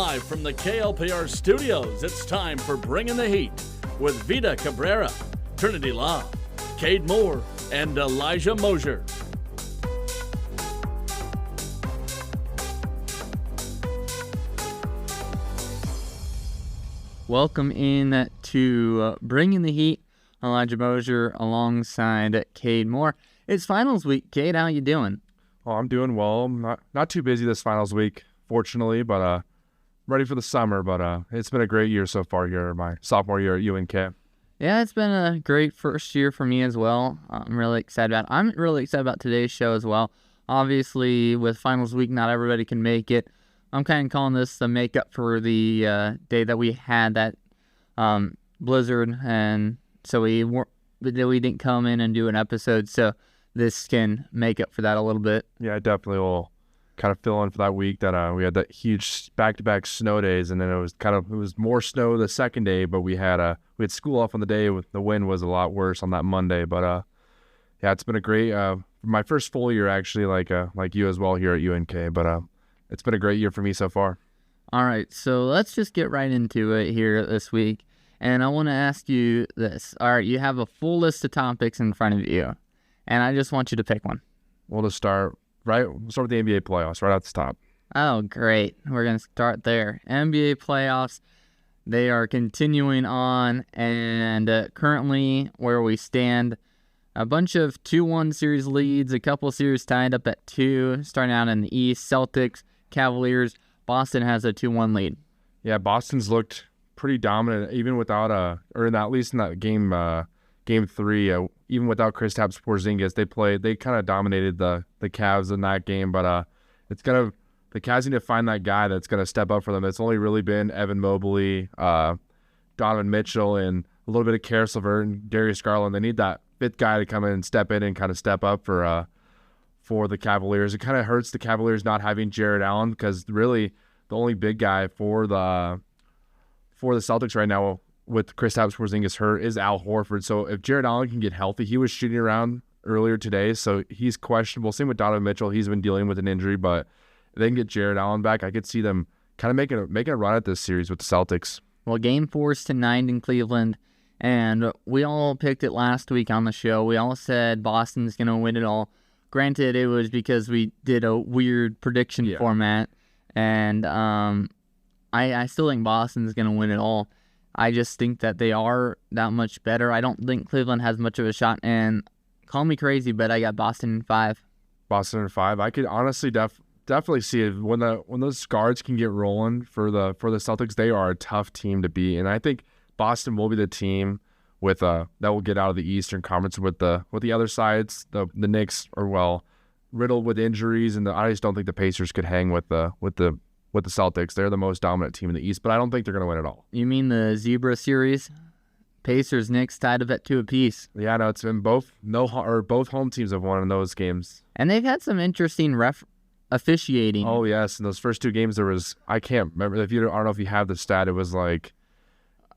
Live from the KLPR studios, it's time for Bringing the Heat with Vita Cabrera, Trinity Law, Kade Moore, and Elijah Mosier. Welcome in to Bringing the Heat. Elijah Mosier alongside Kade Moore. It's finals week. Kade, how you doing? Oh, I'm doing well. I'm not too busy this finals week, fortunately, but ready for the summer. But it's been a great year so far here, my sophomore year at UNK. Yeah, it's been a great first year for me as well. I'm really excited about today's show as well. Obviously, with finals week, not everybody can make it. I'm kind of calling this the makeup for the day that we had that blizzard, and so we didn't come in and do an episode. So this can make up for that a little bit. Yeah, I definitely will kind of fill in for that week that we had that huge back-to-back snow days, and then it was more snow the second day, but we had school off on the day. With the wind was a lot worse on that Monday, but yeah, it's been a great my first full year actually, like you as well here at UNK, but it's been a great year for me so far. All right, so let's just get right into it here this week, and I want to ask you this. All right, you have a full list of topics in front of you, and I just want you to pick one. We'll start with the NBA playoffs right at the top. Oh, great. We're going to start there. NBA playoffs, they are continuing on, and currently where we stand, a bunch of 2-1 series leads, a couple series tied up at 2, starting out in the East. Celtics, Cavaliers, Boston has a 2-1 lead. Yeah, Boston's looked pretty dominant, even without at least in that game 3, even without Kristaps Porzingis, they kind of dominated the Cavs in that game. But the Cavs need to find that guy that's gonna step up for them. It's only really been Evan Mobley, Donovan Mitchell, and a little bit of Karis LeVert and Darius Garland. They need that fifth guy to come in and step in and kind of step up for the Cavaliers. It kind of hurts the Cavaliers not having Jared Allen, because really the only big guy for the Celtics right now with Kristaps Porzingis hurt is Al Horford. So if Jared Allen can get healthy, he was shooting around earlier today, so he's questionable. Same with Donovan Mitchell. He's been dealing with an injury, but if they can get Jared Allen back, I could see them kind of making a run at this series with the Celtics. Well, Game 4 is tonight in Cleveland, and we all picked it last week on the show. We all said Boston's going to win it all. Granted, it was because we did a weird prediction format, and I still think Boston's going to win it all. I just think that they are that much better. I don't think Cleveland has much of a shot, and call me crazy, but I got Boston in 5. Boston in 5. I could honestly definitely see it when those guards can get rolling for the Celtics. They are a tough team to beat, and I think Boston will be the team with that will get out of the Eastern Conference with the other sides. The Knicks are riddled with injuries, and I just don't think the Pacers could hang with the Celtics. They're the most dominant team in the East, but I don't think they're going to win it all. You mean the Zebra series? Pacers, Knicks tied up at 2 apiece. Yeah, no, it's been both home teams have won in those games, and they've had some interesting officiating. Oh yes, in those first 2 games I can't remember I don't know if you have the stat. It was like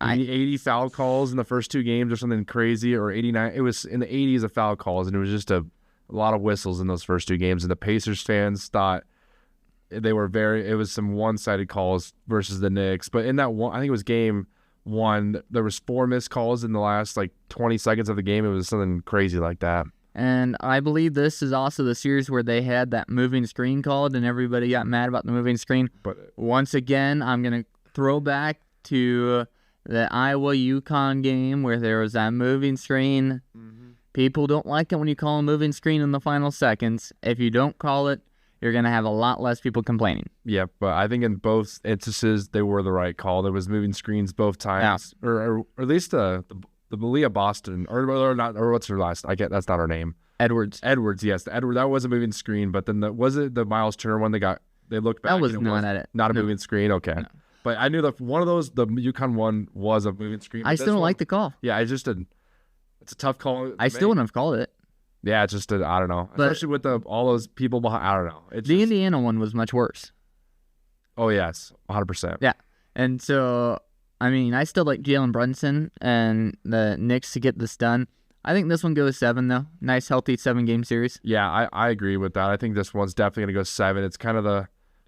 80 foul calls in the first 2 games or something crazy, or 89. It was in the 80s of foul calls, and it was just a lot of whistles in those first 2 games. And the Pacers fans thought it was some one-sided calls versus the Knicks. But in that one, I think it was game 1, there was 4 missed calls in the last 20 seconds of the game. It was something crazy like that. And I believe this is also the series where they had that moving screen called, and everybody got mad about the moving screen. But once again, I'm going to throw back to the Iowa-UConn game where there was that moving screen. Mm-hmm. People don't like it when you call a moving screen in the final seconds. If you don't call it, you're going to have a lot less people complaining. Yeah, but I think in both instances, they were the right call. There was moving screens both times. Yeah. Or at least the Leah Boston, or not, or what's her last? That's not her name. Edwards, yes. That was a moving screen, but then was it the Miles Turner one they looked back? That was not a moving screen, okay. No. But I knew that one of those, the UConn one, was a moving screen. I still don't like the call. Yeah, it's a tough call. I still wouldn't have called it. Yeah, it's just I don't know. But especially with all those people behind, I don't know. Indiana one was much worse. Oh, yes, 100%. Yeah, and so, I mean, I still like Jalen Brunson and the Knicks to get this done. I think this one goes 7, though. Nice, healthy 7-game series. Yeah, I agree with that. I think this one's definitely going to go 7. It's kind of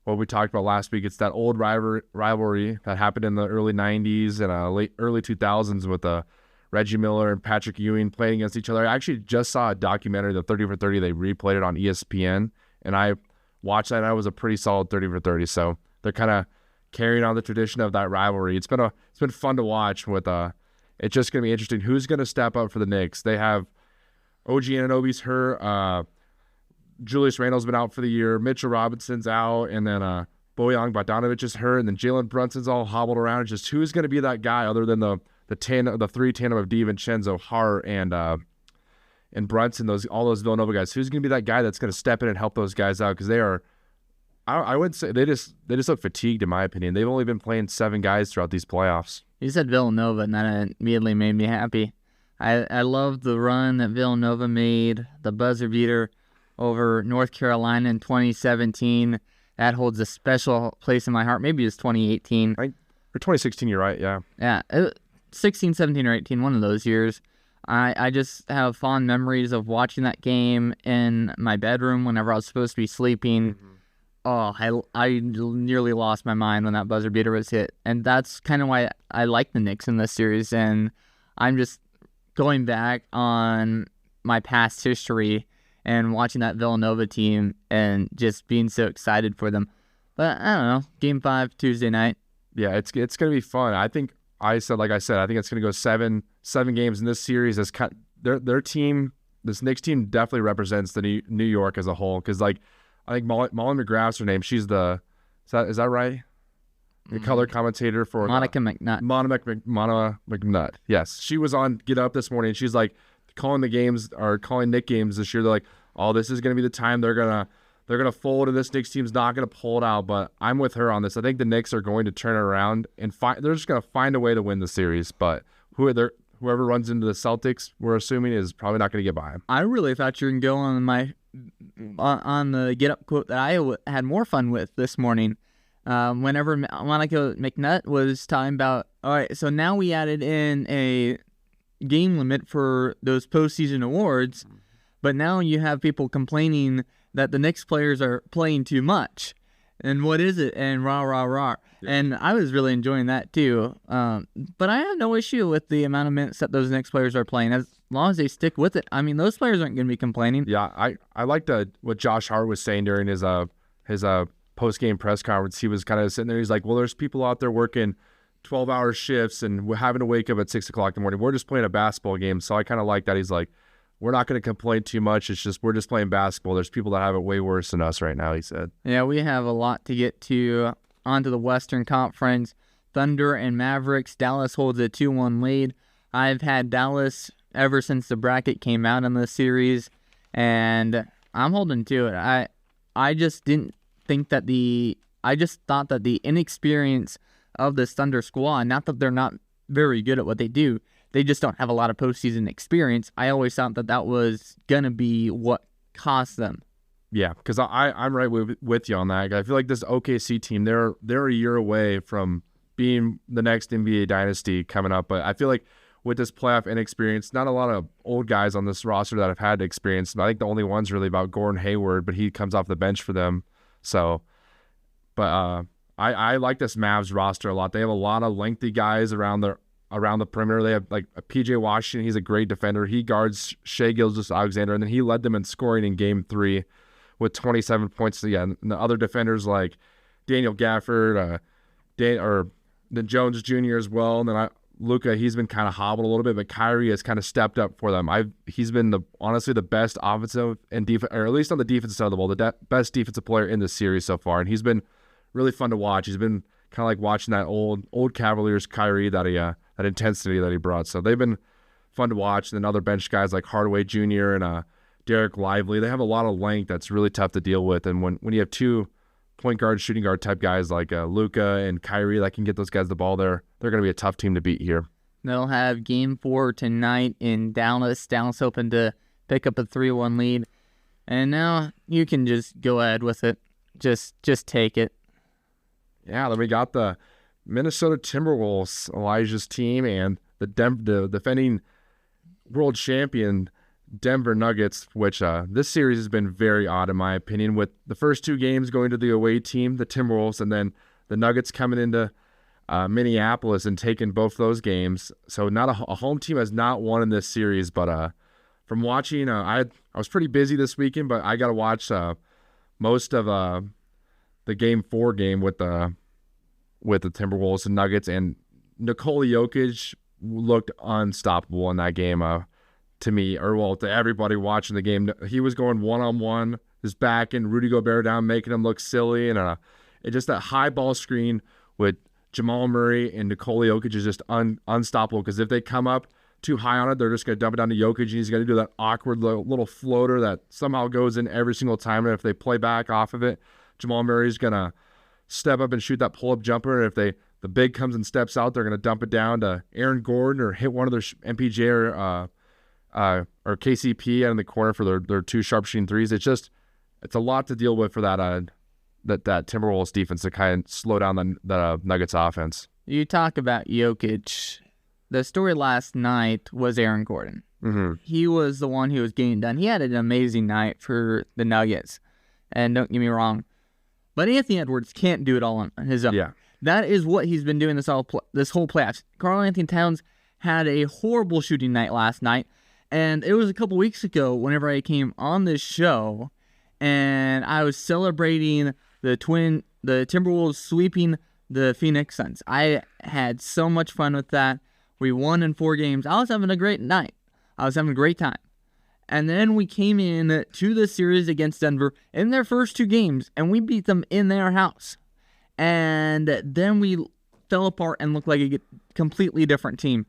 what we talked about last week. It's that old rivalry that happened in the early 90s and early 2000s with Reggie Miller and Patrick Ewing playing against each other. I actually just saw a documentary, the 30 for 30. They replayed it on ESPN, and I watched that, and it was a pretty solid 30 for 30. So they're kind of carrying on the tradition of that rivalry. It's been fun to watch. It's just going to be interesting. Who's going to step up for the Knicks? They have OG Anunoby's hurt. Julius Randle's been out for the year. Mitchell Robinson's out, and then Bojan Bogdanovic is hurt, and then Jalen Brunson's all hobbled around. It's just who's going to be that guy other than the three tandem of DiVincenzo, Hart, and Brunson, all those Villanova guys. Who's going to be that guy that's going to step in and help those guys out? Because they are, I wouldn't say they just look fatigued in my opinion. They've only been playing 7 guys throughout these playoffs. You said Villanova, and that immediately made me happy. I love the run that Villanova made, the buzzer beater over North Carolina in 2017. That holds a special place in my heart. Maybe it's 2018. Or 2016, you're right, yeah. Yeah, 16, 17, or 18, one of those years. I just have fond memories of watching that game in my bedroom whenever I was supposed to be sleeping. Mm-hmm. Oh, I nearly lost my mind when that buzzer beater was hit. And that's kind of why I like the Knicks in this series. And I'm just going back on my past history and watching that Villanova team and just being so excited for them. But I don't know, Game 5 Tuesday night. Yeah, it's going to be fun. I think I think it's going to go seven games in this series. Their team, this Knicks team, definitely represents the New York as a whole. Because I think Molly McGrath's her name. She's is that right? The color commentator for Monica McNutt. Monica McNutt. Yes, she was on Get Up this morning. She's like calling the games or calling Knick games this year. They're like, oh, this is going to be the time they're gonna fold, and this Knicks team's not gonna pull it out. But I'm with her on this. I think the Knicks are going to turn it around and they're just gonna find a way to win the series. But whoever runs into the Celtics, we're assuming, is probably not gonna get by them. I really thought you were going to go on the Get Up quote that I had more fun with this morning. Whenever Monica McNutt was talking about, all right, so now we added in a game limit for those postseason awards, but now you have people complaining that the Knicks players are playing too much. And what is it? And rah, rah, rah. Yeah. And I was really enjoying that too. But I have no issue with the amount of minutes that those Knicks players are playing, as long as they stick with it. I mean, those players aren't going to be complaining. Yeah, I liked what Josh Hart was saying during his post-game press conference. He was kind of sitting there. He's like, well, there's people out there working 12-hour shifts, and we're having to wake up at 6 o'clock in the morning. We're just playing a basketball game. So I kind of like that. He's like, we're not going to complain too much. It's just we're just playing basketball. There's people that have it way worse than us right now, he said. Yeah, we have a lot to get to. Onto the Western Conference. Thunder and Mavericks. Dallas holds a 2-1 lead. I've had Dallas ever since the bracket came out in this series, and I'm holding to it. I just didn't think that I just thought that the inexperience of this Thunder squad, not that they're not very good at what they do, they just don't have a lot of postseason experience. I always thought that was going to be what cost them. Yeah, because I'm right with you on that. I feel like this OKC team, they're a year away from being the next NBA dynasty coming up. But I feel like with this playoff inexperience, not a lot of old guys on this roster that have had experience. I think the only one's really about Gordon Hayward, but he comes off the bench for them. So, but I like this Mavs roster a lot. They have a lot of lengthy guys around the perimeter. They have like a PJ Washington. He's a great defender. He guards Shai Gilgeous-Alexander, and then he led them in scoring in Game 3 with 27 points. Yeah, and the other defenders like Daniel Gafford, the Jones Jr. as well. And then Luka, he's been kind of hobbled a little bit, but Kyrie has kind of stepped up for them. He's been honestly the best offensive and defense, or at least on the defensive side of the ball, the best defensive player in this series so far. And he's been really fun to watch. He's been kind of like watching that old Cavaliers Kyrie, that intensity that he brought. So they've been fun to watch. And then other bench guys like Hardaway Jr. and Derek Lively, they have a lot of length that's really tough to deal with. And when you have two point guard, shooting guard type guys like Luka and Kyrie that can get those guys the ball, they're going to be a tough team to beat here. They'll have Game 4 tonight in Dallas. Dallas hoping to pick up a 3-1 lead. And now you can just go ahead with it. Just take it. Yeah, then we got the Minnesota Timberwolves, Elijah's team, and the defending world champion Denver Nuggets, which this series has been very odd in my opinion, with the first 2 games going to the away team, the Timberwolves, and then the Nuggets coming into Minneapolis and taking both those games. So not a home team has not won in this series, but from watching, I was pretty busy this weekend, but I got to watch most of the Game 4 game with the Timberwolves and Nuggets, and Nikola Jokic looked unstoppable in that game. To me, or well, to everybody watching the game, he was going one-on-one, his back and Rudy Gobert down, making him look silly, and it just that high ball screen with Jamal Murray and Nikola Jokic is just unstoppable, because if they come up too high on it, they're just going to dump it down to Jokic, and he's going to do that awkward little floater that somehow goes in every single time, and if they play back off of it, Jamal Murray's going to step up and shoot that pull-up jumper, and if the big comes and steps out, they're going to dump it down to Aaron Gordon or hit one of their MPJ or KCP out in the corner for their 2 sharp-shooting threes. It's a lot to deal with for that Timberwolves defense to kind of slow down the Nuggets offense. You talk about Jokic. The story last night was Aaron Gordon. Mm-hmm. He was the one who was getting done. He had an amazing night for the Nuggets, and don't get me wrong, but Anthony Edwards can't do it all on his own. Yeah. That is what he's been doing this whole playoffs. Karl-Anthony Towns had a horrible shooting night last night. And it was a couple weeks ago whenever I came on this show and I was celebrating the Timberwolves sweeping the Phoenix Suns. I had so much fun with that. We won in 4 games. I was having a great night. I was having a great time. And then we came in to the series against Denver in their first 2 games, and we beat them in their house. And then we fell apart and looked like a completely different team.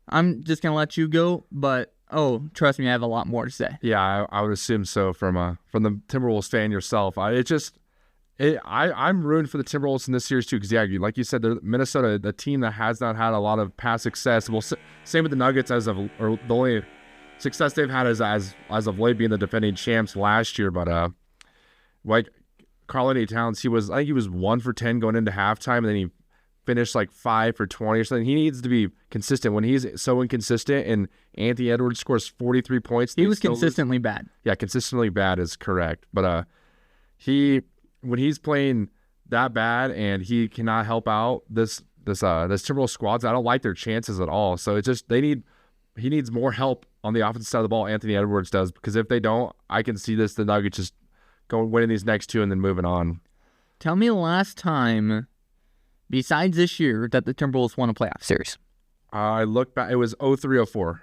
I'm just going to let you go, but trust me, I have a lot more to say. Yeah, I would assume so from the Timberwolves fan yourself. I'm rooting for the Timberwolves in this series too, because like you said, Minnesota, the team that has not had a lot of past success. Well, same with the Nuggets or the only success they've had as of late being the defending champs last year. But like Karl-Anthony Towns, I think he was 1 for 10 going into halftime, and then he finished like 5 for 20 or something. He needs to be consistent. When he's so inconsistent and Anthony Edwards scores 43 points, he was consistently bad. Yeah, consistently bad is correct. But when he's playing that bad and he cannot help out this Timberwolves squads, I don't like their chances at all. So it's just he needs more help on the offensive side of the ball. Anthony Edwards does, because if they don't, I can see the Nuggets just winning these next 2 and then moving on. Tell me the last time, besides this year, that the Timberwolves won a playoff series. I look back, it was 03-04.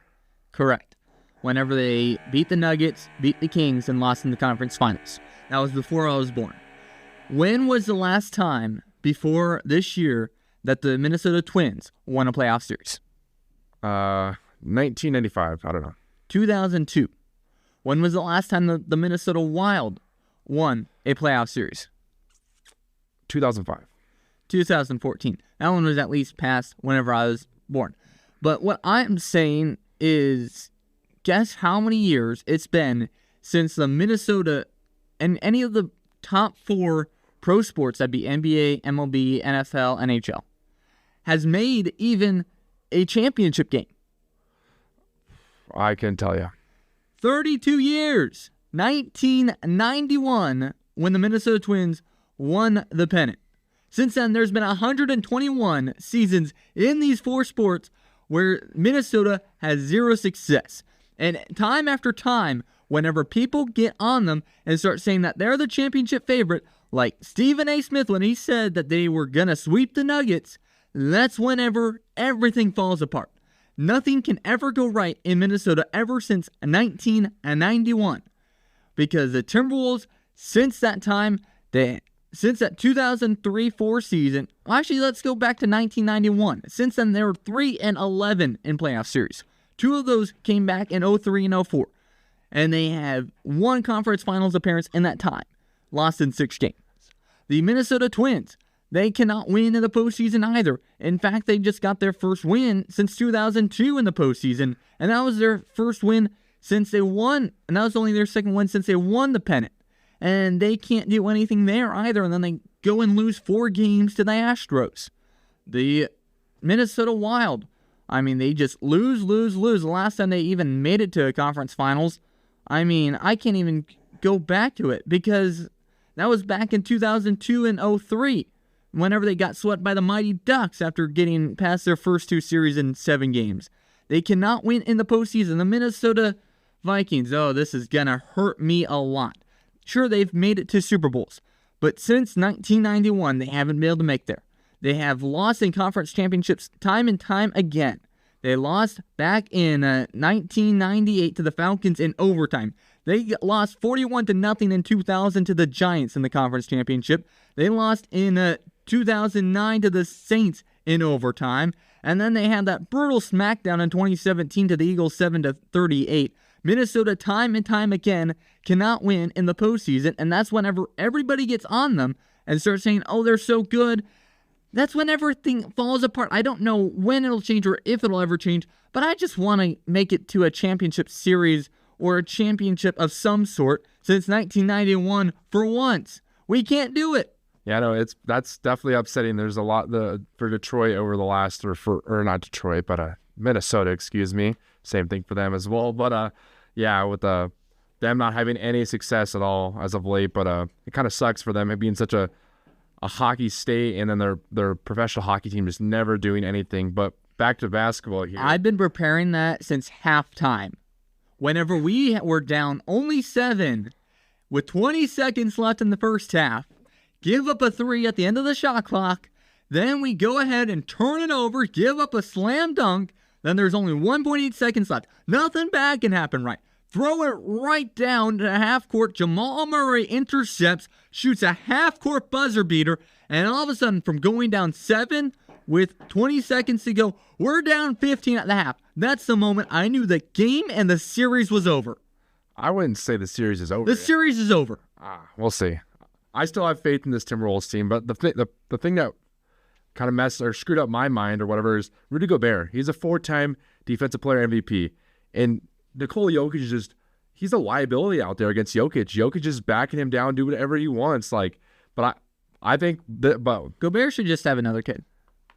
Correct. Whenever they beat the Nuggets, beat the Kings, and lost in the conference finals. That was before I was born. When was the last time before this year that the Minnesota Twins won a playoff series? 1995. I don't know. 2002. When was the last time the Minnesota Wild won a playoff series? 2005. 2014. That one was at least past whenever I was born. But what I'm saying is, guess how many years it's been since the Minnesota and any of the top 4 pro sports, that'd be NBA, MLB, NFL, NHL, has made even a championship game. I can tell you. 32 years. 1991, when the Minnesota Twins won the pennant. Since then, there's been 121 seasons in these 4 sports where Minnesota has 0 success. And time after time, whenever people get on them and start saying that they're the championship favorite, like Stephen A. Smith when he said that they were going to sweep the Nuggets, that's whenever everything falls apart. Nothing can ever go right in Minnesota ever since 1991. Because the Timberwolves, since that time, since that 2003-04 season, actually let's go back to 1991. Since then, they were 3-11 in playoff series. 2 of those came back in 03 and 04. And they have 1 conference finals appearance in that time. Lost in 6 games. The Minnesota Twins, they cannot win in the postseason either. In fact, they just got their first win since 2002 in the postseason. And that was their first win since they won. And that was only their second win since they won the pennant. And they can't do anything there either. And then they go and lose 4 games to the Astros. The Minnesota Wild, I mean, they just lose. The last time they even made it to a conference finals I mean, I can't even go back to it because that was back in 2002 and 2003, whenever they got swept by the Mighty Ducks after getting past their first 2 series in 7 games. They cannot win in the postseason. The Minnesota Vikings, this is going to hurt me a lot. Sure, they've made it to Super Bowls, but since 1991, they haven't been able to make there. They have lost in conference championships time and time again. They lost back in 1998 to the Falcons in overtime. They lost 41-0 in 2000 to the Giants in the conference championship. They lost in 2009 to the Saints in overtime. And then they had that brutal smackdown in 2017 to the Eagles 7-38. Minnesota, time and time again, cannot win in the postseason. And that's whenever everybody gets on them and starts saying, oh, they're so good. That's when everything falls apart. I don't know when it'll change or if it'll ever change, but I just want to make it to a championship series or a championship of some sort since 1991 for once. We can't do it. Yeah, no, that's definitely upsetting. There's a lot for Detroit over the last, or not Detroit, but Minnesota, excuse me. Same thing for them as well. But yeah, with them not having any success at all as of late, but it kind of sucks for them being such a hockey state, and then their professional hockey team is never doing anything. But back to basketball here. I've been preparing that since halftime. Whenever we were down only 7 with 20 seconds left in the first half, give up a 3 at the end of the shot clock, then we go ahead and turn it over, give up a slam dunk, then there's only 1.8 seconds left. Nothing bad can happen, right? Throw it right down to half court. Jamal Murray intercepts, shoots a half court buzzer beater, and all of a sudden, from going down 7 with 20 seconds to go, we're down 15 at the half. That's the moment I knew the game and the series was over. I wouldn't say the series is over. The series is over. We'll see. I still have faith in this Timberwolves team, but the thing that kind of messed or screwed up my mind or whatever is Rudy Gobert. He's a 4-time Defensive Player MVP, and Nikola Jokic is he's a liability out there against Jokic. Jokic is backing him down, do whatever he wants. But I think Gobert should just have another kid.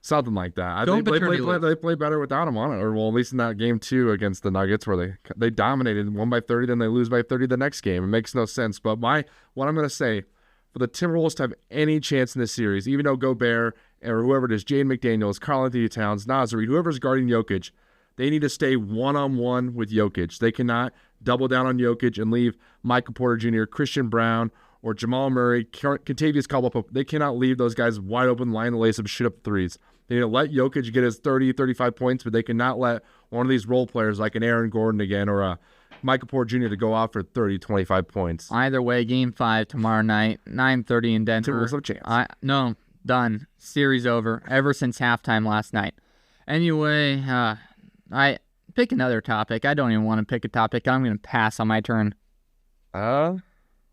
Something like that. I think they play better without him on it, or well, at least in that game 2 against the Nuggets where they dominated, won by 30, then they lose by 30 the next game. It makes no sense. But what I'm going to say, for the Timberwolves to have any chance in this series, even though Gobert or whoever it is, Jaden McDaniels, Karl-Anthony Towns, Naz Reid, whoever's guarding Jokic, they need to stay one-on-one with Jokic. They cannot double down on Jokic and leave Michael Porter Jr., Christian Brown, or Jamal Murray, Kentavious Caldwell-Pope. They cannot leave those guys wide open, line the lace up, shoot up threes. They need to let Jokic get his 30, 35 points, but they cannot let one of these role players like an Aaron Gordon again or a Michael Porter Jr. to go off for 30, 25 points. Either way, Game 5 tomorrow night, 9:30 in Denver. Timberwolves have a chance. No, done. Series over ever since halftime last night. Anyway, I pick another topic. I don't even want to pick a topic. I'm going to pass on my turn.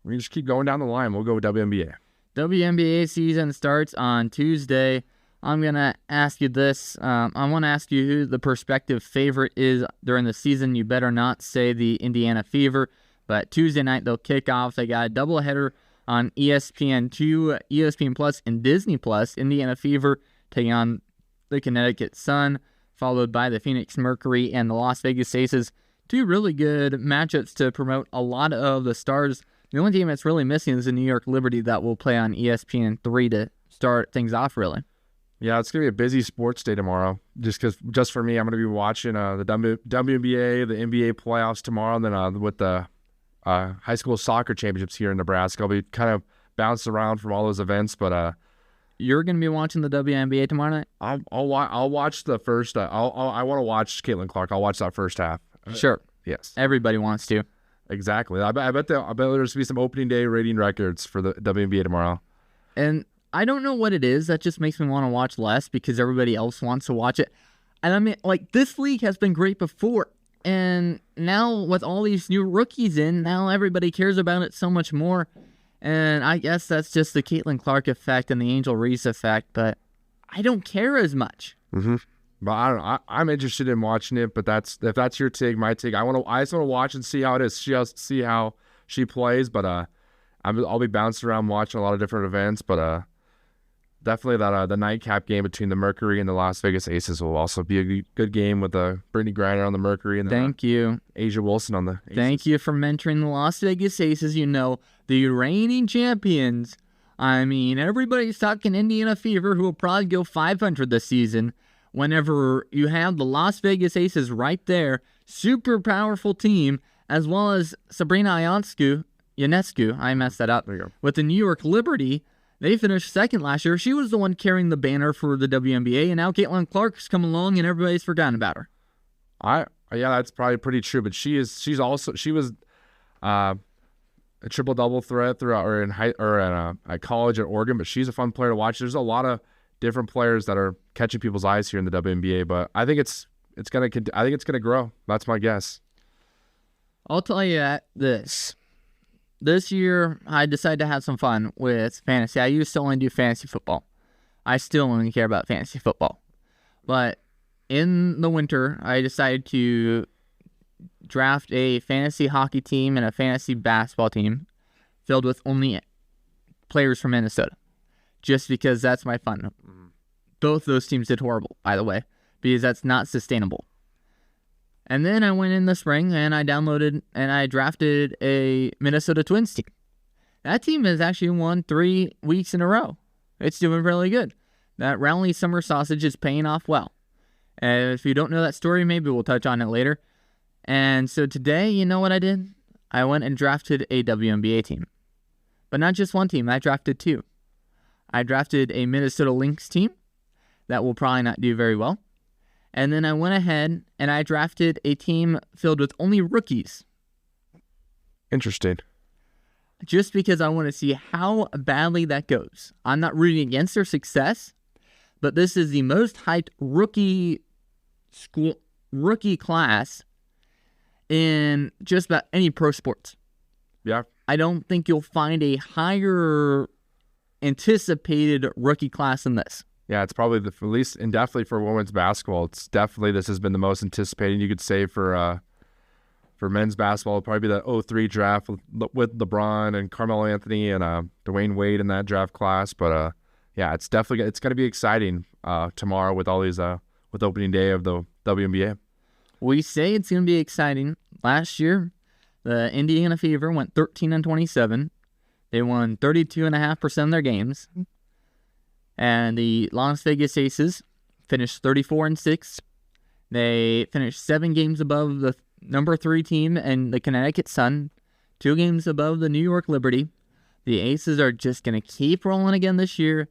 We just keep going down the line. We'll go with WNBA. WNBA season starts on Tuesday. I'm going to ask you this. I want to ask you who the prospective favorite is during the season. You better not say the Indiana Fever. But Tuesday night, they'll kick off. They got a doubleheader on ESPN2, ESPN Plus, and Disney Plus. Indiana Fever taking on the Connecticut Sun, followed by the Phoenix Mercury and the Las Vegas Aces. 2 really good matchups to promote a lot of the stars. The only team that's really missing is the New York Liberty that will play on ESPN3 to start things off, really. Yeah, it's going to be a busy sports day tomorrow. Just for me, I'm going to be watching the WNBA, the NBA playoffs tomorrow, and then with the high school soccer championships here in Nebraska. I'll be kind of bounced around from all those events, but you're going to be watching the WNBA tomorrow night? I'll watch the first. I want to watch Caitlin Clark. I'll watch that first half. Sure. Yes. Everybody wants to. Exactly. I bet there's going to be some opening day rating records for the WNBA tomorrow. And I don't know what it is. That just makes me want to watch less because everybody else wants to watch it. And I mean, this league has been great before. And now with all these new rookies in, now everybody cares about it so much more. And I guess that's just the Caitlin Clark effect and the Angel Reese effect. But I don't care as much. Mm-hmm. But I'm interested in watching it. But if that's your take, my take. I just want to watch and see how it is. See how she plays. But I'll be bouncing around watching a lot of different events. But definitely that the nightcap game between the Mercury and the Las Vegas Aces will also be a good game with Brittany Griner on the Mercury and Thank you. Asia Wilson on the Aces. Thank you for mentoring the Las Vegas Aces. You know, the reigning champions. I mean, everybody's talking Indiana Fever, who will probably go 500 this season. Whenever you have the Las Vegas Aces right there, super powerful team, as well as Sabrina Ionescu, I messed that up, with the New York Liberty. They finished second last year. She was the one carrying the banner for the WNBA, and now Caitlin Clark's come along, and everybody's forgotten about her. Yeah, that's probably pretty true. But she was a triple-double threat at college at Oregon. But she's a fun player to watch. There's a lot of different players that are catching people's eyes here in the WNBA. But I think it's gonna grow. That's my guess. I'll tell you this. This year, I decided to have some fun with fantasy. I used to only do fantasy football. I still only care about fantasy football. But in the winter, I decided to draft a fantasy hockey team and a fantasy basketball team filled with only players from Minnesota. Just because that's my fun. Both those teams did horrible, by the way, because that's not sustainable. And then I went in the spring and I downloaded and I drafted a Minnesota Twins team. That team has actually won 3 weeks in a row. It's doing really good. That Roundley summer sausage is paying off well. And if you don't know that story, maybe we'll touch on it later. And so today, you know what I did? I went and drafted a WNBA team. But not just one team, I drafted 2. I drafted a Minnesota Lynx team that will probably not do very well. And then I went ahead and I drafted a team filled with only rookies. Interesting. Just because I want to see how badly that goes. I'm not rooting against their success, but this is the most hyped rookie class in just about any pro sports. Yeah. I don't think you'll find a higher anticipated rookie class than this. Yeah, it's probably at least, and definitely for women's basketball, this has been the most anticipated. You could say for men's basketball, it'll probably be the 03 draft with LeBron and Carmelo Anthony and Dwayne Wade in that draft class. But yeah, it's going to be exciting tomorrow with all these with opening day of the WNBA. We say it's going to be exciting. Last year, the Indiana Fever went 13-27. They won 32.5% of their games. And the Las Vegas Aces finished 34-6. They finished 7 games above the number 3 team and the Connecticut Sun, 2 games above the New York Liberty. The Aces are just going to keep rolling again this year,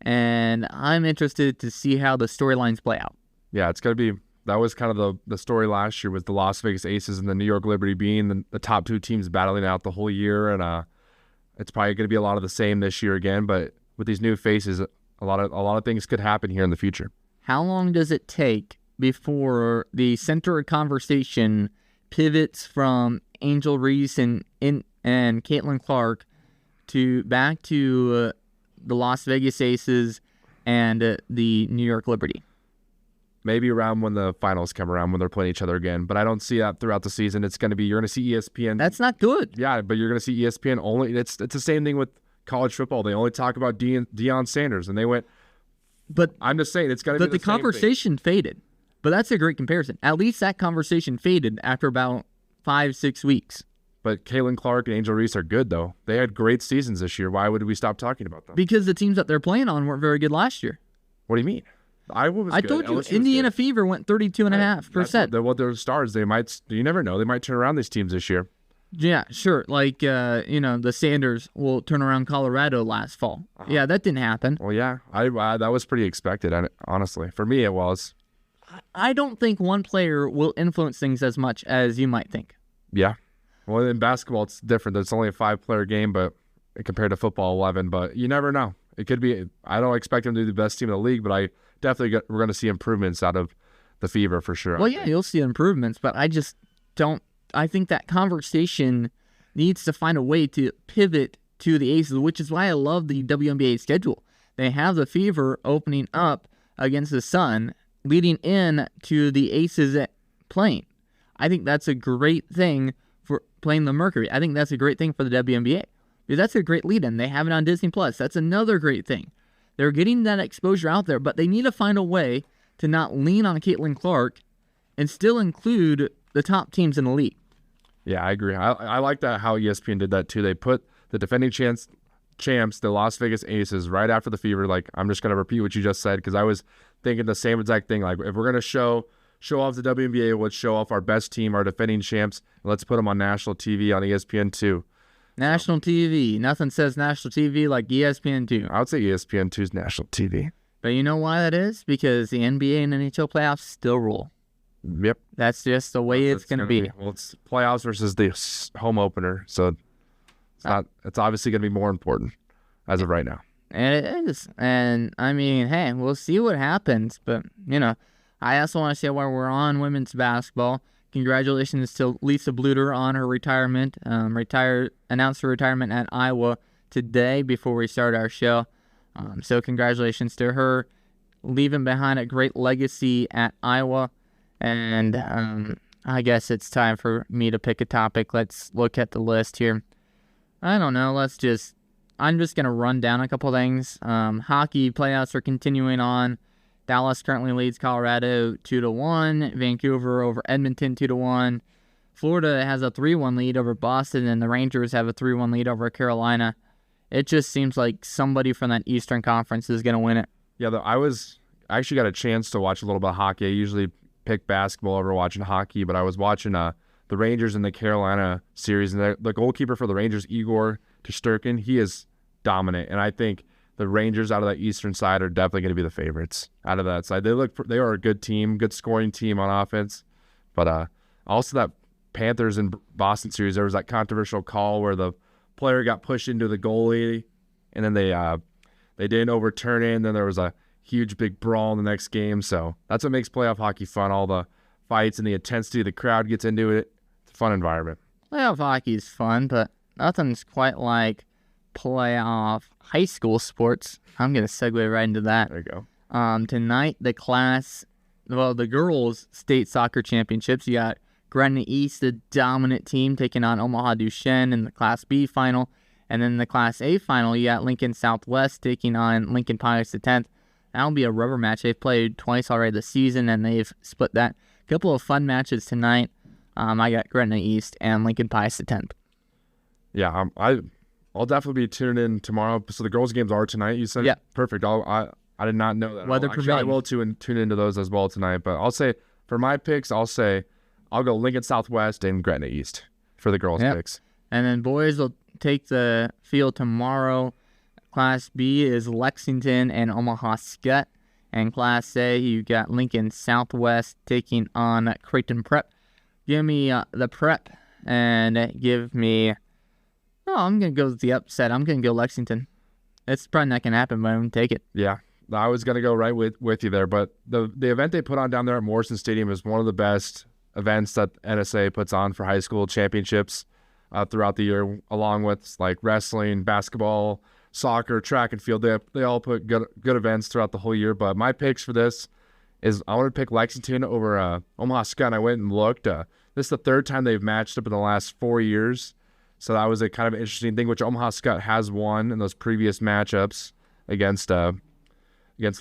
and I'm interested to see how the storylines play out. Yeah, it's going to be, that was kind of the story last year with the Las Vegas Aces and the New York Liberty being the top 2 teams battling out the whole year, and it's probably going to be a lot of the same this year again, but with these new faces, a lot of things could happen here in the future. How long does it take before the center of conversation pivots from Angel Reese and Caitlin Clark back to the Las Vegas Aces and the New York Liberty? Maybe around when the finals come around, when they're playing each other again. But I don't see that throughout the season. You're going to see ESPN. That's not good. Yeah, but you're going to see ESPN only. It's the same thing with college football. They only talk about Deion Sanders, and they went. But I'm just saying it's got to be. But the conversation faded. But that's a great comparison. At least that conversation faded after about 5-6 weeks. But Caitlin Clark and Angel Reese are good though. They had great seasons this year. Why would we stop talking about them? Because the teams that they're playing on weren't very good last year. What do you mean? Iowa was good. I told you, Indiana Fever went 32.5%. Well, they're stars. They might. You never know. They might turn around these teams this year. Yeah, sure. Like, the Sanders will turn around Colorado last fall. Uh-huh. Yeah, that didn't happen. Well, yeah, that was pretty expected, honestly. For me, it was. I don't think one player will influence things as much as you might think. Yeah. Well, in basketball, it's different. It's only a 5-player game, but compared to football, 11. But you never know. It could be. I don't expect them to be the best team in the league, but I definitely we're going to see improvements out of the Fever for sure. Well, yeah, you'll see improvements, but I just don't. I think that conversation needs to find a way to pivot to the Aces, which is why I love the WNBA schedule. They have the Fever opening up against the Sun, leading in to the Aces playing. I think that's a great thing for playing the Mercury. I think that's a great thing for the WNBA. Because that's a great lead-in. They have it on Disney+. That's another great thing. They're getting that exposure out there, but they need to find a way to not lean on Caitlin Clark and still include the top teams in the league. Yeah, I agree. I like that how ESPN did that too. They put the defending champs, the Las Vegas Aces, right after the Fever. Like, I'm just going to repeat what you just said because I was thinking the same exact thing. Like, if we're going to show off the WNBA, let's show off our best team, our defending champs, and let's put them on national TV on ESPN2. National TV. Nothing says national TV like ESPN2. I would say ESPN2 is national TV. But you know why that is? Because the NBA and NHL playoffs still rule. Yep. That's just the way it's going to be. Well, it's playoffs versus the home opener, so it's obviously going to be more important as of right now. And it is. And, I mean, hey, we'll see what happens. But, I also want to say while we're on women's basketball, congratulations to Lisa Bluter on her retirement. Announced her retirement at Iowa today before we start our show. So congratulations to her, leaving behind a great legacy at Iowa. And I guess it's time for me to pick a topic. Let's look at the list here. I don't know. I'm just going to run down a couple things. Hockey playoffs are continuing on. Dallas currently leads Colorado 2-1. Vancouver over Edmonton 2-1. Florida has a 3-1 lead over Boston, and the Rangers have a 3-1 lead over Carolina. It just seems like somebody from that Eastern Conference is going to win it. Yeah, I actually got a chance to watch a little bit of hockey. I usually pick basketball over watching hockey, but I was watching the Rangers in the Carolina series, and the goalkeeper for the Rangers, Igor Shesterkin, he is dominant, and I think the Rangers out of that eastern side are definitely going to be the favorites out of that side. They are a good team, good scoring team on offense, but also that Panthers and Boston series, there was that controversial call where the player got pushed into the goalie, and then they didn't overturn it, and then there was a huge big brawl in the next game. So that's what makes playoff hockey fun. All the fights and the intensity, the crowd gets into it. It's a fun environment. Playoff hockey is fun, but nothing's quite like playoff high school sports. I'm going to segue right into that. There you go. Tonight, the girls' state soccer championships. You got Gretna East, the dominant team, taking on Omaha Duchesne in the Class B final. And then in the Class A final, you got Lincoln Southwest taking on Lincoln Pius X. That'll be a rubber match. They've played twice already this season, and they've split that. A couple of fun matches tonight. I got Gretna East and Lincoln Pius X. Yeah, I'll definitely be tuning in tomorrow. So the girls' games are tonight, you said? Yeah. Perfect. I did not know that. Weather I will tune into those as well tonight. But I'll say, for my picks, I'll go Lincoln Southwest and Gretna East for the girls' picks. And then boys will take the field tomorrow. Class B is Lexington and Omaha Skutt. And Class A, you got Lincoln Southwest taking on Creighton Prep. Give me the Prep and give me... Oh, I'm going to go with the upset. I'm going to go Lexington. It's probably not going to happen, but I'm going to take it. Yeah, I was going to go right with you there. But the event they put on down there at Morrison Stadium is one of the best events that NSA puts on for high school championships throughout the year, along with like wrestling, basketball, soccer, track and field. They all put good events throughout the whole year. But my picks for this is I want to pick Lexington over Omaha Skutt. And I went and looked. This is the third time they've matched up in the last 4 years. So that was a kind of interesting thing, which Omaha Skutt has won in those previous matchups against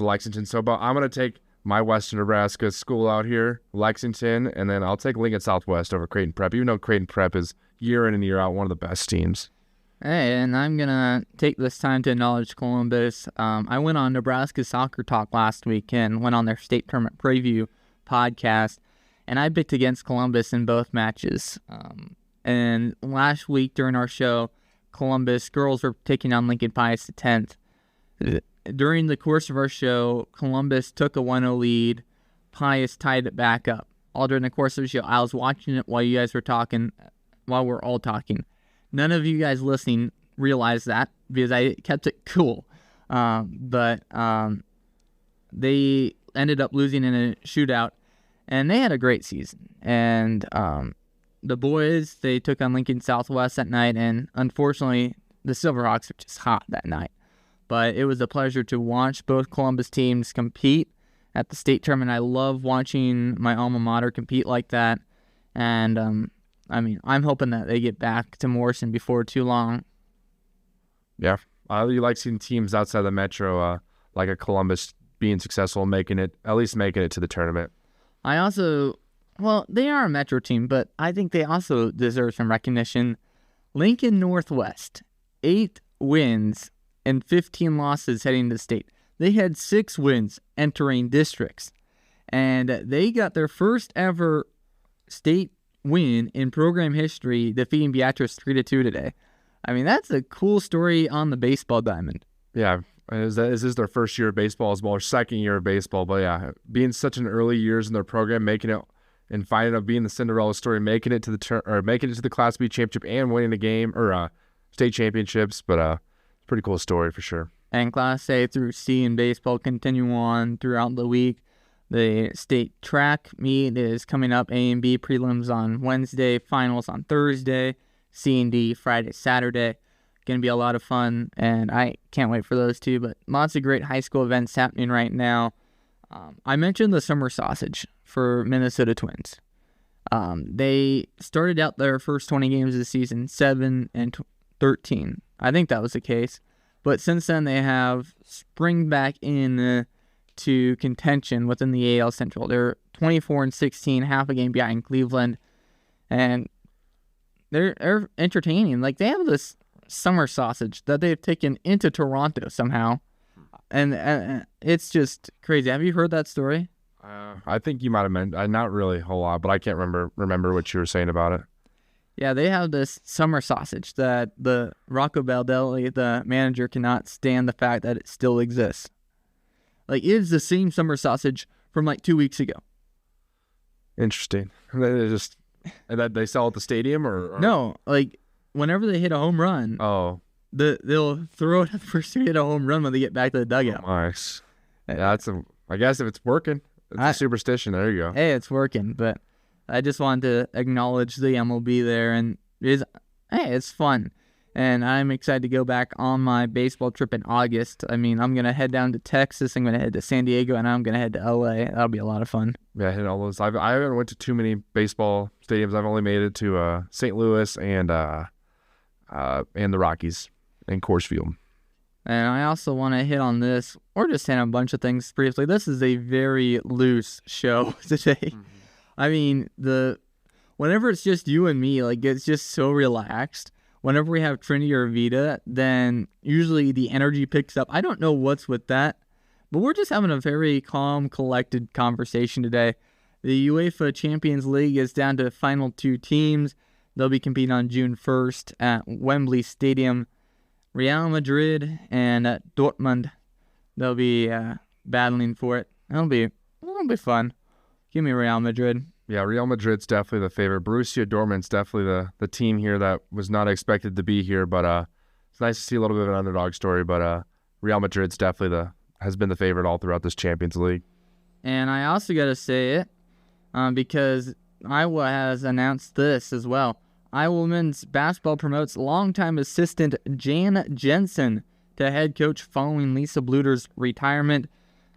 Lexington. So but I'm going to take my Western Nebraska school out here, Lexington, and then I'll take Lincoln Southwest over Creighton Prep, even though Creighton Prep is year in and year out one of the best teams. Hey, and I'm going to take this time to acknowledge Columbus. I went on Nebraska Soccer Talk last week and went on their state tournament preview podcast, and I picked against Columbus in both matches. And last week during our show, Columbus girls were taking on Lincoln Pius X. During the course of our show, Columbus took a 1-0 lead. Pius tied it back up. All during the course of the show, I was watching it while you guys were talking, while we're all talking. None of you guys listening realized that because I kept it cool. But they ended up losing in a shootout, and they had a great season. And the boys, they took on Lincoln Southwest that night, and unfortunately, the Silverhawks were just hot that night. But it was a pleasure to watch both Columbus teams compete at the state tournament. I love watching my alma mater compete like that. And, I'm hoping that they get back to Morrison before too long. Yeah. You like seeing teams outside the metro like a Columbus being successful and at least making it to the tournament. They are a Metro team, but I think they also deserve some recognition. Lincoln Northwest, 8 wins and 15 losses heading to state. They had 6 wins entering districts, and they got their first ever state win in program history, defeating Beatrice 3-2 today. I mean, that's a cool story on the baseball diamond. Yeah, is this their first year of baseball as well, or second year of baseball? But yeah, being such an early years in their program, making it and finding out being the Cinderella story, making it to the Class B championship and winning the game or state championships. But pretty cool story for sure. And Class A through C in baseball continue on throughout the week. The state track meet is coming up. A and B prelims on Wednesday, finals on Thursday, C and D Friday, Saturday. Going to be a lot of fun, and I can't wait for those two. But lots of great high school events happening right now. I mentioned the summer sausage for Minnesota Twins. They started out their first 20 games of the season 7-13. I think that was the case. But since then, they have spring back in to contention within the AL Central. They're 24-16, half a game behind Cleveland, and they're entertaining. Like, they have this summer sausage that they've taken into Toronto somehow, and it's just crazy. Have you heard that story? I think you might have meant not really a whole lot, but I can't remember what you were saying about it. Yeah, they have this summer sausage that the Rocco Baldelli, the manager, cannot stand the fact that it still exists. Like, it is the same summer sausage from like 2 weeks ago. Interesting. And that they sell at the stadium or? No, like whenever they hit a home run, they'll throw it at the first to hit a home run when they get back to the dugout. Oh, nice. Yeah, I guess if it's working, it's a superstition. There you go. Hey, it's working, but I just wanted to acknowledge the MLB there, and it's fun. And I'm excited to go back on my baseball trip in August. I mean, I'm going to head down to Texas, I'm going to head to San Diego, and I'm going to head to LA. That'll be a lot of fun. Yeah, hit all those. I haven't went to too many baseball stadiums. I've only made it to St. Louis and the Rockies and Coors Field. And I also want to hit on this, or just hit on a bunch of things briefly. This is a very loose show today. Mm-hmm. I mean, whenever it's just you and me, like, it's just so relaxed. Whenever we have Trinity or Vita, then usually the energy picks up. I don't know what's with that, but we're just having a very calm, collected conversation today. The UEFA Champions League is down to the final 2 teams. They'll be competing on June 1st at Wembley Stadium. Real Madrid and Dortmund, they'll be battling for it. It'll be fun. Give me Real Madrid. Yeah, Real Madrid's definitely the favorite. Borussia Dortmund's definitely the team here that was not expected to be here, but it's nice to see a little bit of an underdog story. But Real Madrid's definitely has been the favorite all throughout this Champions League. And I also got to say it because Iowa has announced this as well. Iowa women's basketball promotes longtime assistant Jan Jensen to head coach following Lisa Bluter's retirement.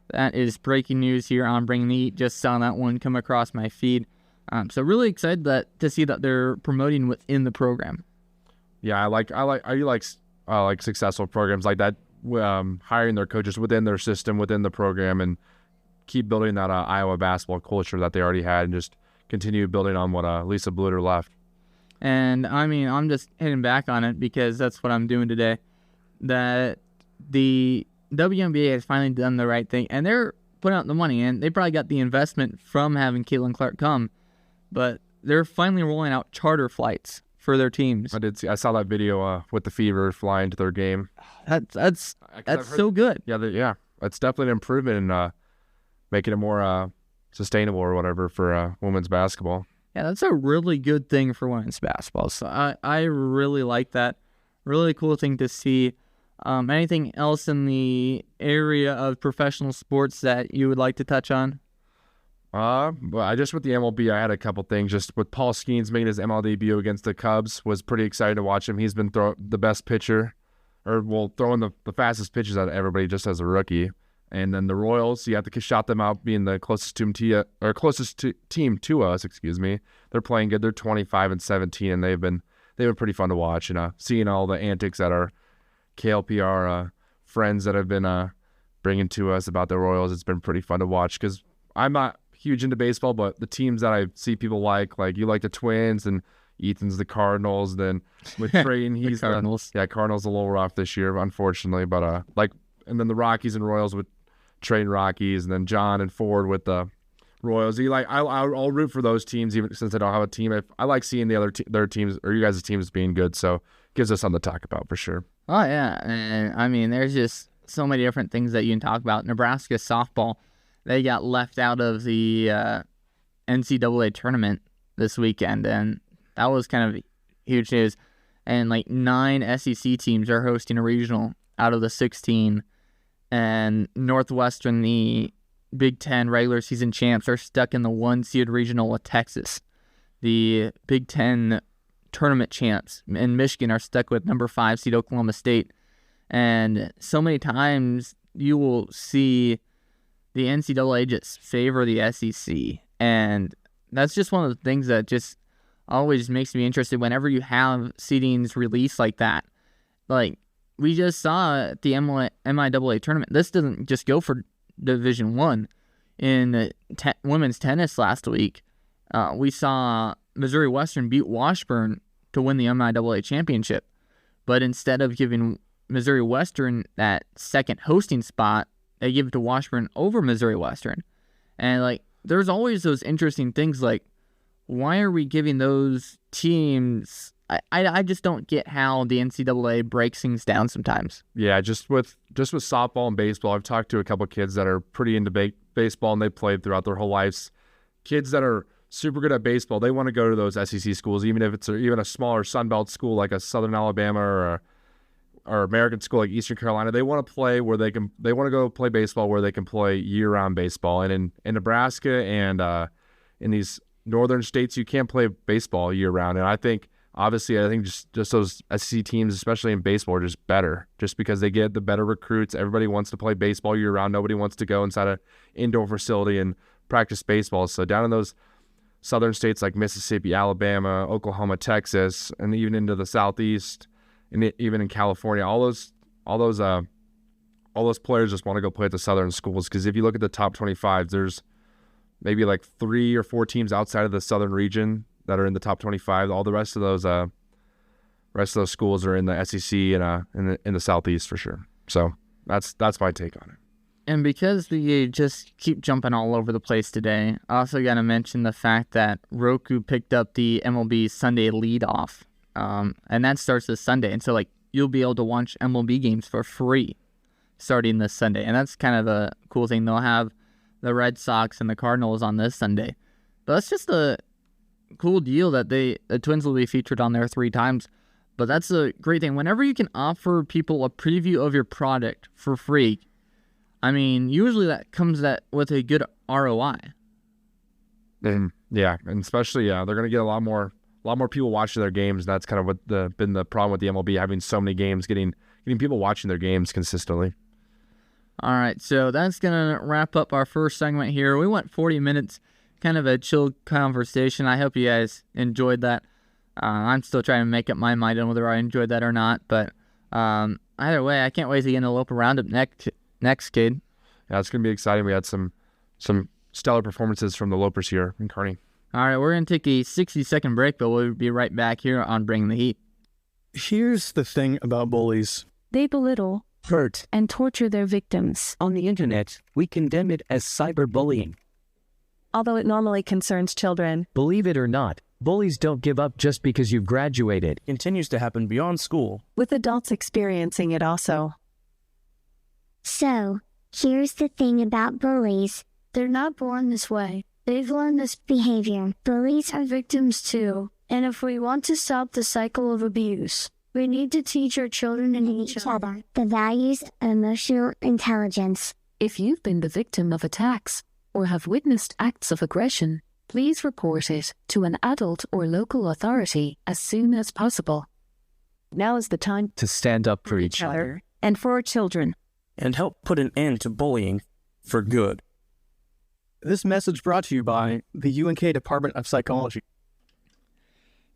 That is breaking news here on Bring the Heat. Just saw that one come across my feed. So really excited to see that they're promoting within the program. Yeah, I like successful programs like that, hiring their coaches within their system, within the program, and keep building that Iowa basketball culture that they already had, and just continue building on what Lisa Bluter left. And I mean, I'm just hitting back on it because that's what I'm doing today. That the WNBA has finally done the right thing, and they're putting out the money, and they probably got the investment from having Caitlin Clark come, but they're finally rolling out charter flights for their teams. I saw that video with the Fever flying to their game. That's so good. Yeah, it's definitely an improvement in making it more sustainable or whatever for women's basketball. Yeah, that's a really good thing for women's basketball. So I really like that. Really cool thing to see. Anything else in the area of professional sports that you would like to touch on? Well, just with the MLB, I had a couple things. Just with Paul Skeens making his MLB debut against the Cubs, was pretty excited to watch him. He's been the best pitcher, throwing the fastest pitches out of everybody just as a rookie. And then the Royals, you have to shout them out, being the closest team to us. Excuse me. They're playing good. They're 25-17, and they've been pretty fun to watch. And seeing all the antics that our KLPR friends that have been bringing to us about the Royals. It's been pretty fun to watch because I'm not huge into baseball, but the teams that I see people like you like the Twins and Ethan's the Cardinals. Then with Trey and he's Cardinals. Cardinals a little rough this year, unfortunately. But and then the Rockies and Royals with Trey and Rockies, and then John and Ford with the Royals. I'll root for those teams even since I don't have a team. I like seeing their teams or you guys' teams being good, so it gives us something to talk about for sure. Oh yeah, and I mean there's just so many different things that you can talk about. Nebraska softball, they got left out of the NCAA tournament this weekend, and that was kind of huge news. And like 9 SEC teams are hosting a regional out of the 16, and Northwestern, the Big Ten regular season champs, are stuck in the 1-seed regional with Texas. The Big Ten tournament champs in Michigan are stuck with number 5 seed Oklahoma State. And so many times you will see the NCAA just favor the SEC. And that's just one of the things that just always makes me interested whenever you have seedings released like that. Like we just saw at the MIAA tournament, this doesn't just go for Division I. In women's tennis last week, we saw Missouri Western beat Washburn to win the MIAA championship. But instead of giving Missouri Western that second hosting spot, they give it to Washburn over Missouri Western. And like, there's always those interesting things like, why are we giving those teams? I just don't get how the NCAA breaks things down sometimes. Yeah, just with softball and baseball, I've talked to a couple kids that are pretty into baseball and they played throughout their whole lives. Kids that are super good at baseball, they want to go to those SEC schools, even if it's even a smaller Sun Belt school like a Southern Alabama or American school like Eastern Carolina. They want to play where they want to go play baseball where they can play year-round baseball. And in Nebraska and in these northern states, you can't play baseball year-round. And I think just those SEC teams, especially in baseball, are just better just because they get the better recruits. Everybody wants to play baseball year-round. Nobody wants to go inside an indoor facility and practice baseball. So down in those southern states like Mississippi, Alabama, Oklahoma, Texas, and even into the Southeast, and even in California, all those players just want to go play at the southern schools because if you look at the top 25, there's maybe like 3 or 4 teams outside of the southern region that are in the top 25. All the rest of those schools are in the SEC and in the Southeast for sure. So that's my take on it. And because we just keep jumping all over the place today, I also got to mention the fact that Roku picked up the MLB Sunday leadoff. And that starts this Sunday. And so, like, you'll be able to watch MLB games for free starting this Sunday. And that's kind of a cool thing. They'll have the Red Sox and the Cardinals on this Sunday. But that's just a cool deal that the Twins will be featured on there 3 times. But that's a great thing. Whenever you can offer people a preview of your product for free, I mean, usually that comes with a good ROI. And yeah, and especially they're going to get a lot more people watching their games. That's kind of what been the problem with the MLB, having so many games, getting people watching their games consistently. All right, so that's going to wrap up our first segment here. We went 40 minutes, kind of a chill conversation. I hope you guys enjoyed that. I'm still trying to make up my mind on whether I enjoyed that or not, but either way, I can't wait to get in the Loper Roundup next, kid. Yeah, it's going to be exciting. We had some stellar performances from the Lopers here in Kearney. All right, we're going to take a 60-second break, but we'll be right back here on Bring the Heat. Here's the thing about bullies. They belittle, hurt, and torture their victims. On the internet, we condemn it as cyberbullying. Although it normally concerns children. Believe it or not, bullies don't give up just because you've graduated. It continues to happen beyond school. With adults experiencing it also. So, here's the thing about bullies. They're not born this way. They've learned this behavior. Bullies are victims too. And if we want to stop the cycle of abuse, we need to teach our children and each other the values of emotional intelligence. If you've been the victim of attacks or have witnessed acts of aggression, please report it to an adult or local authority as soon as possible. Now is the time to stand up for each other and for our children. And help put an end to bullying for good. This message brought to you by the UNK Department of Psychology.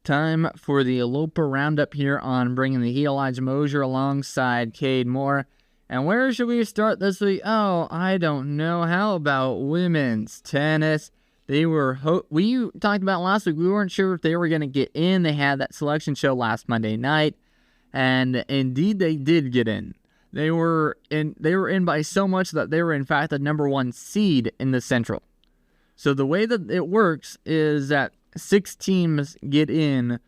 Time for the Loper Roundup here on Bringing the Heat. Elijah Mosier alongside Kade Moore. And where should we start this week? Oh, I don't know. How about women's tennis? They were we talked about last week. We weren't sure if they were going to get in. They had that selection show last Monday night, and indeed they did get in. They were in by so much that they were in fact the number 1 seed in the Central. So the way that it works is that 6 teams get in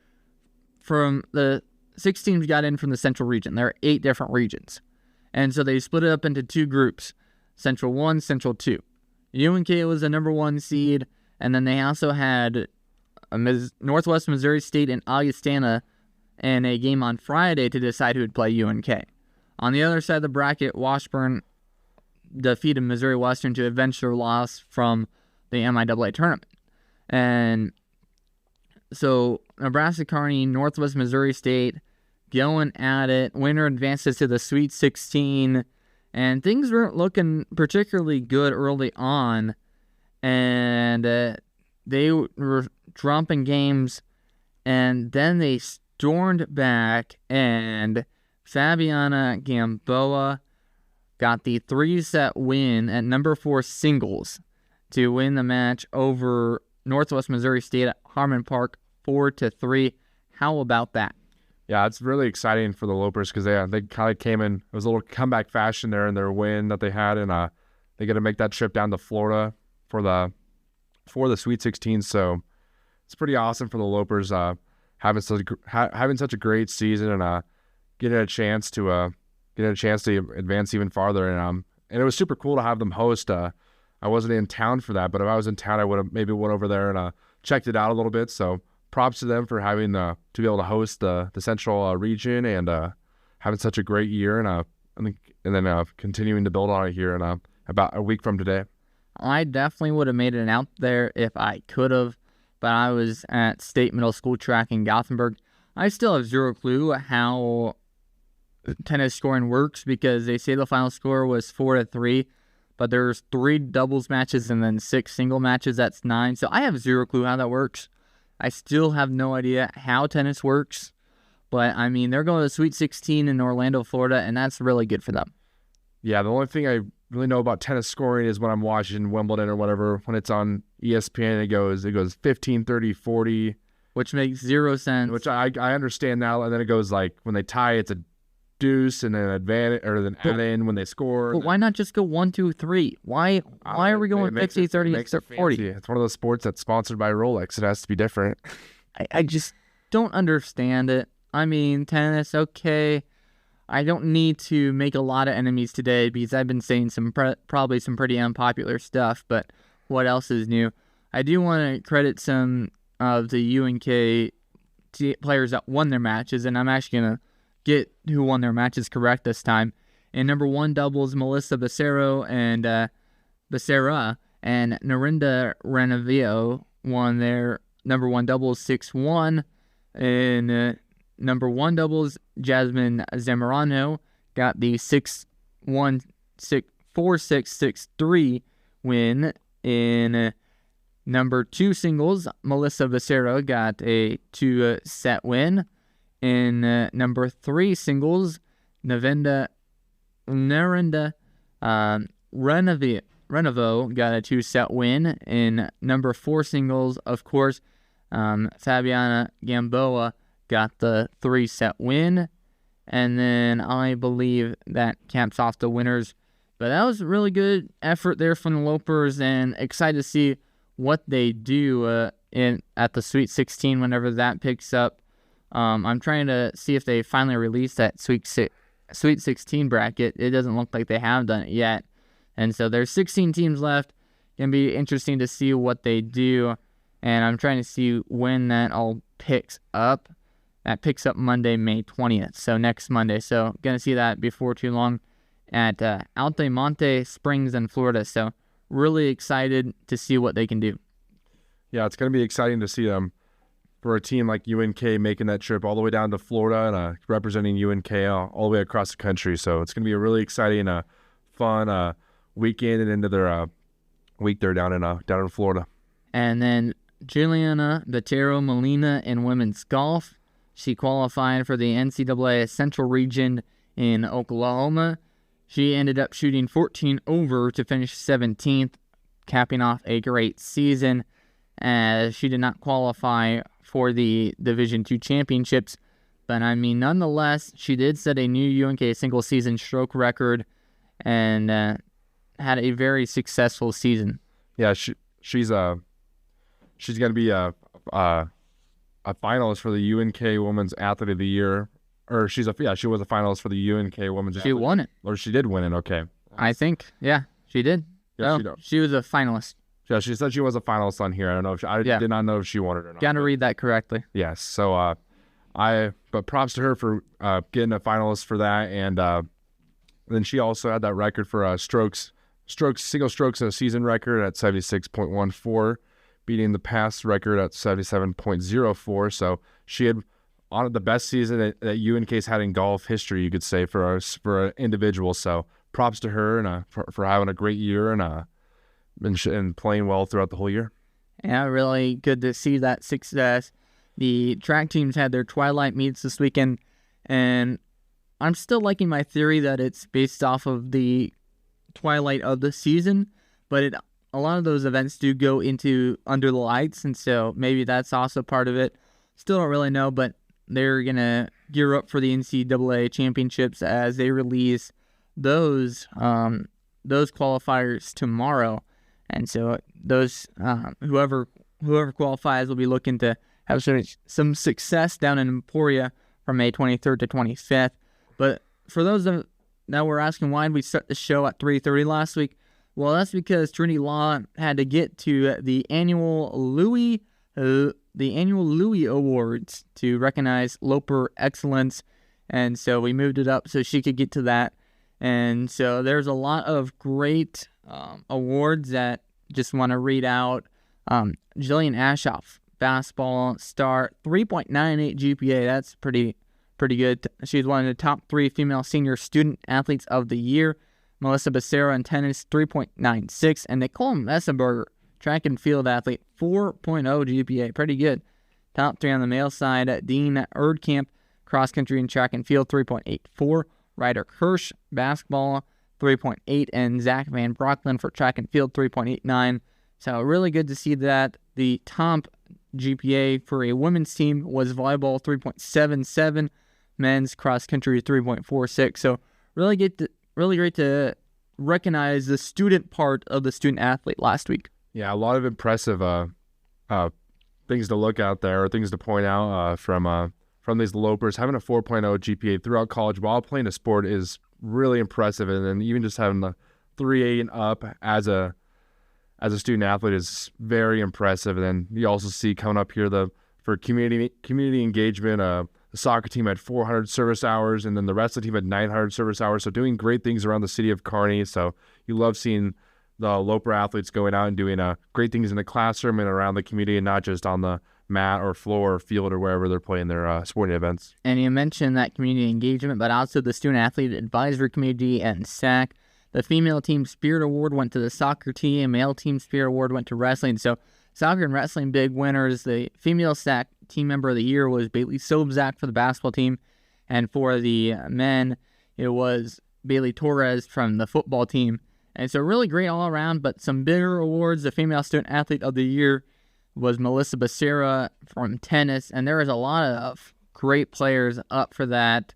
from the 6 teams got in from the Central region. There are 8 different regions. And so they split it up into 2 groups, Central 1, Central 2. UNK was the number 1 seed, and then they also had Northwest Missouri State and Augustana in a game on Friday to decide who would play UNK. On the other side of the bracket, Washburn defeated Missouri Western to avenge their loss from the MIAA tournament. And so Nebraska Kearney, Northwest Missouri State, going at it. Winner advances to the Sweet 16. And things weren't looking particularly good early on. And they were dropping games. And then they stormed back. And Fabiana Gamboa got the 3-set win at number 4 singles to win the match over Northwest Missouri State at Harmon Park 4-3. How about that? Yeah, it's really exciting for the Lopers because they kind of came in. It was a little comeback fashion there in their win that they had, and they got to make that trip down to Florida for the Sweet 16. So it's pretty awesome for the Lopers having such a great season and getting a chance to advance even farther. And it was super cool to have them host. I wasn't in town for that, but if I was in town, I would have maybe went over there and checked it out a little bit. So props to them for having to be able to host the Central region and having such a great year, and then continuing to build on it here in about a week from today. I definitely would have made it out there if I could have, but I was at State Middle School track in Gothenburg. I still have zero clue how tennis scoring works because they say the final score was 4-3, but there's 3 doubles matches and then 6 single matches. That's 9. So I have zero clue how that works. I still have no idea how tennis works, but I mean, they're going to the Sweet 16 in Orlando, Florida, and that's really good for them. Yeah, the only thing I really know about tennis scoring is when I'm watching Wimbledon or whatever, when it's on ESPN, it goes 15, 30, 40. Which makes 0 sense. Which I understand now, and then it goes like, when they tie, it's a deuce and an advantage, or then add in when they score. But why not just go 1, 2, 3? Why are we going 50, 30, 40? It's one of those sports that's sponsored by Rolex. It has to be different. I just don't understand it. I mean, tennis, okay. I don't need to make a lot of enemies today because I've been saying probably some pretty unpopular stuff, but what else is new? I do want to credit some of the UNK players that won their matches, and I'm actually going to get who won their matches correct this time. In number 1 doubles, Melissa Becerra and Narinda Renavio won their number 1 doubles 6-1. In number 1 doubles, Jasmine Zamorano got the 6-1, 4-6, 6-3 win. In number 2 singles, Melissa Becerra got a 2-set win. In number 3 singles, Narinda Renavo got a 2-set win. In number 4 singles, of course, Fabiana Gamboa got the 3-set win. And then I believe that caps off the winners. But that was a really good effort there from the Lopers, and excited to see what they do at the Sweet 16 whenever that picks up. I'm trying to see if they finally release that Sweet 16 bracket. It doesn't look like they have done it yet. And so there's 16 teams left. Going to be interesting to see what they do. And I'm trying to see when that all picks up. That picks up Monday, May 20th. So next Monday. So going to see that before too long at Altamonte Springs in Florida. So really excited to see what they can do. Yeah, it's going to be exciting to see them. For a team like UNK making that trip all the way down to Florida and representing UNK all the way across the country. So it's going to be a really exciting, fun weekend and into their week there down in Florida. And then Juliana Botero Molina in women's golf. She qualified for the NCAA Central Region in Oklahoma. She ended up shooting 14 over to finish 17th, capping off a great season, as she did not qualify for the Division II championships. But, I mean, nonetheless, she did set a new UNK single-season stroke record and had a very successful season. Yeah, she's going to be a finalist for the UNK Women's Athlete of the Year. Or she was a finalist for the UNK Women's Athlete. She won it. Or she did win it, okay. I think, yeah, she did. Yeah, she was a finalist. Yeah, she said she was a finalist on here. I don't know if I did not know if she won it or not. Got to read that correctly. Yes. So but props to her for getting a finalist for that, and then she also had that record for single strokes in a season record at 76.14, beating the past record at 77.04. So she had on the best season that UNK's had in golf history, you could say, for an individual. So props to her and for having a great year and playing well throughout the whole year. Yeah, really good to see that success. The track teams had their twilight meets this weekend, and I'm still liking my theory that it's based off of the twilight of the season, but a lot of those events do go into under the lights, and so maybe that's also part of it. Still don't really know, but they're going to gear up for the NCAA championships as they release those qualifiers tomorrow. And so those whoever qualifies will be looking to have some success down in Emporia from May 23rd to 25th. But for those that were asking why did we start the show at 3:30 last week, well, that's because Trinity Law had to get to the annual Louis Awards to recognize Loper excellence, and so we moved it up so she could get to that. And so there's a lot of great awards that just want to read out. Jillian Ashoff, basketball star, 3.98 GPA. That's pretty good. She's one of the top 3 female senior student athletes of the year. Melissa Becerra in tennis, 3.96. And Nicole Messenberger, track and field athlete, 4.0 GPA. Pretty good. Top 3 on the male side. Dean Erdkamp, cross country and track and field, 3.84. Ryder Kirsch, basketball, 3.8. And Zach Van Brocklin for track and field, 3.89. So really good to see that. The top GPA for a women's team was volleyball, 3.77. Men's cross country, 3.46. So really great to recognize the student part of the student athlete last week. Yeah, a lot of impressive things to look out there, or things to point out from these Lopers. Having a 4.0 GPA throughout college while playing a sport is really impressive, and then even just having the 3.8 and up as a student athlete is very impressive. And then you also see coming up here for community engagement, the soccer team had 400 service hours, and then the rest of the team had 900 service hours. So doing great things around the city of Kearney. So you love seeing the Loper athletes going out and doing great things in the classroom and around the community, and not just on the mat or floor or field or wherever they're playing their sporting events. And you mentioned that community engagement, but also the Student Athlete Advisory Committee and SAC. The female team Spirit Award went to the soccer team. Male team Spirit Award went to wrestling. So soccer and wrestling, big winners. The female SAC team member of the year was Bailey Sobzak for the basketball team. And for the men, it was Bailey Torres from the football team. And so really great all around, but some bigger awards. The female student athlete of the year was Melissa Becerra from tennis. And there was a lot of great players up for that.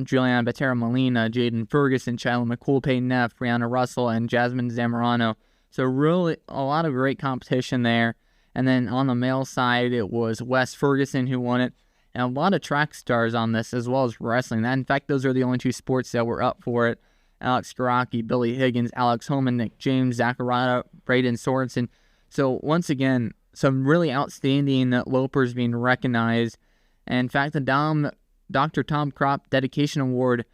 Juliana Batera Molina, Jaden Ferguson, Shiloh McCool, Peyton Neff, Brianna Russell, and Jasmine Zamorano. So really a lot of great competition there. And then on the male side, it was Wes Ferguson who won it. And a lot of track stars on this, as well as wrestling. In fact, those are the only 2 sports that were up for it. Alex Garaki, Billy Higgins, Alex Holman, Nick James, Zachariah, Braden Sorensen. So once again, some really outstanding Lopers being recognized. And in fact, the Dr. Tom Kropp Dedication Award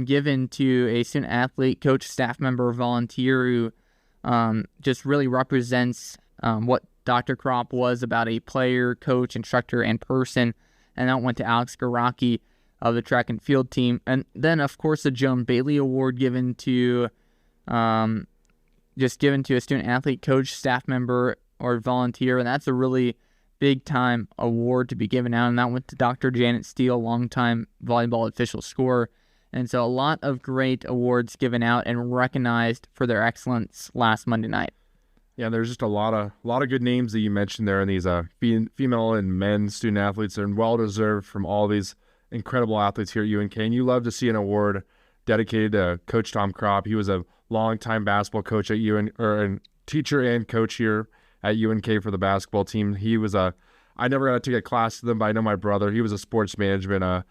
given to a student athlete, coach, staff member, volunteer who just really represents what Dr. Kropp was about a player, coach, instructor, and person. And that went to Alex Garaki of the track and field team. And then, of course, the Joan Bailey Award given to a student athlete, coach, staff member, or volunteer. And that's a really big-time award to be given out. And that went to Dr. Janet Steele, longtime volleyball official scorer. And so a lot of great awards given out and recognized for their excellence last Monday night. Yeah, there's just a lot of good names that you mentioned there, and these female and men's student athletes are well deserved from all these incredible athletes here at UNK. And you love to see an award dedicated to Coach Tom Kropp. He was a longtime basketball coach at teacher and coach here at UNK for the basketball team. He was I never got to take a class with him, but I know my brother. He was a sports management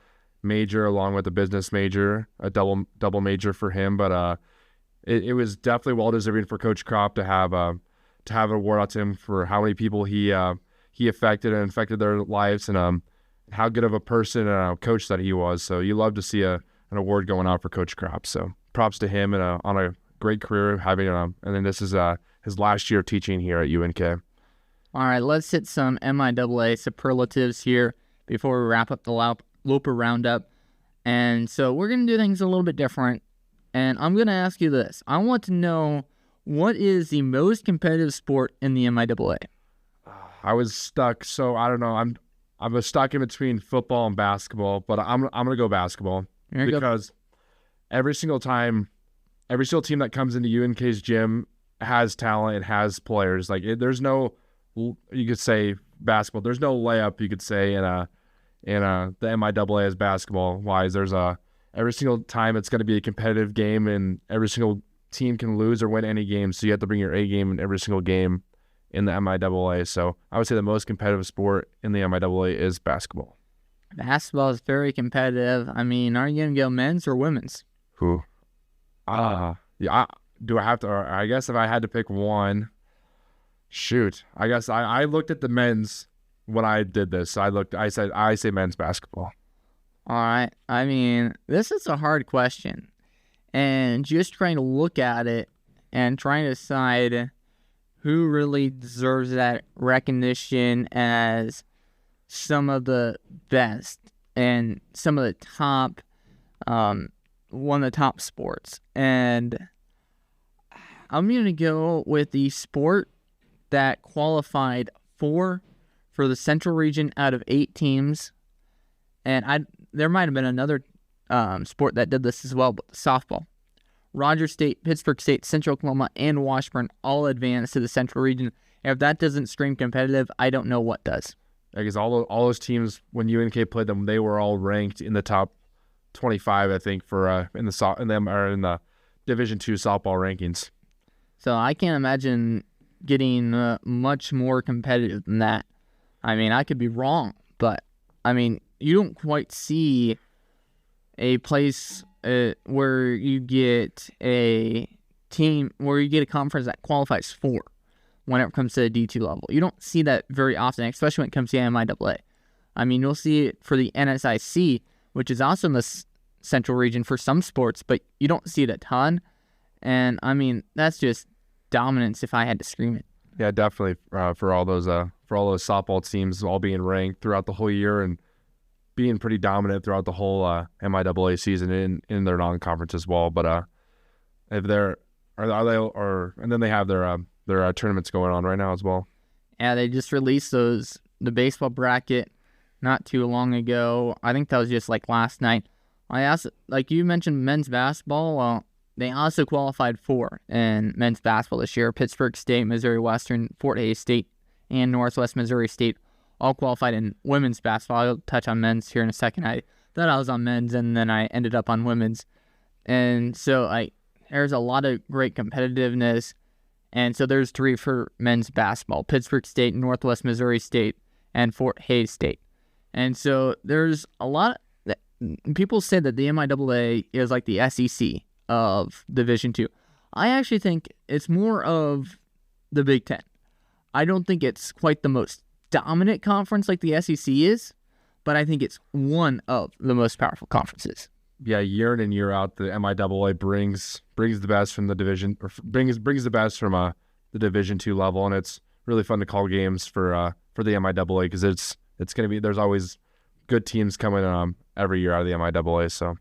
major along with a business major, a double major for him. But it was definitely well deserving for Coach Kropp to have an award out to him for how many people he affected and infected their lives, and how good of a person and a coach that he was. So you love to see an award going out for Coach Kropp. So props to him and on a great career having and then this is his last year of teaching here at UNK. All right, let's hit some MIAA superlatives here before we wrap up the Loper Roundup. And so we're going to do things a little bit different. And I'm going to ask you this. I want to know, what is the most competitive sport in the MIAA? I was stuck, so I don't know. I was stuck in between football and basketball, but I'm going to go basketball because every single team that comes into UNK's gym has talent, it has players. Like there's no, you could say basketball. There's no layup, you could say, in the MIAA as basketball wise. There's every single time it's going to be a competitive game, and every single team can lose or win any game. So you have to bring your A game in every single game in the MIAA. So I would say the most competitive sport in the MIAA is basketball. Basketball is very competitive. I mean, are you going to go men's or women's? Who? Yeah. Do I have to? I guess if I had to pick one, shoot. I guess I looked at the men's when I did this. So I say men's basketball. All right. I mean, this is a hard question. And just trying to look at it and trying to decide who really deserves that recognition as some of the best and some of the top, one of the top sports. And I'm going to go with the sport that qualified for the Central Region out of 8 teams. And there might have been another sport that did this as well, but softball. Rogers State, Pittsburgh State, Central Oklahoma, and Washburn all advanced to the Central Region. And if that doesn't scream competitive, I don't know what does. I guess all those teams, when UNK played them, they were all ranked in the top 25, I think, for in the Division II softball rankings. So I can't imagine getting much more competitive than that. I mean, I could be wrong, but I mean, you don't quite see a place where you get a team, where you get a conference that qualifies for whenever it comes to the D2 level. You don't see that very often, especially when it comes to MIAA. I mean, you'll see it for the NSIC, which is also in the Central Region for some sports, but you don't see it a ton. And I mean, that's just dominance if I had to scream it. Yeah, definitely for all those softball teams all being ranked throughout the whole year and being pretty dominant throughout the whole MIAA season in their non-conference as well. But if they're and then they have their tournaments going on right now as well. Yeah, they just released the baseball bracket not too long ago. I think that was just like last night. I asked, like you mentioned, men's basketball. Well, they also qualified for in men's basketball this year. Pittsburgh State, Missouri Western, Fort Hays State, and Northwest Missouri State all qualified in women's basketball. I'll touch on men's here in a second. I thought I was on men's, and then I ended up on women's. And so there's a lot of great competitiveness. And so there's 3 for men's basketball: Pittsburgh State, Northwest Missouri State, and Fort Hays State. And so there's a lot that people say that the MIAA is like the SEC of Division II. I actually think it's more of the Big Ten. I don't think it's quite the most dominant conference like the SEC is, but I think it's one of the most powerful conferences. Yeah, year in and year out, the MIAA brings the best from the division, or brings the best from the Division II level, and it's really fun to call games for the MIAA because it's going to be, there's always good teams coming every year out of the MIAA. So,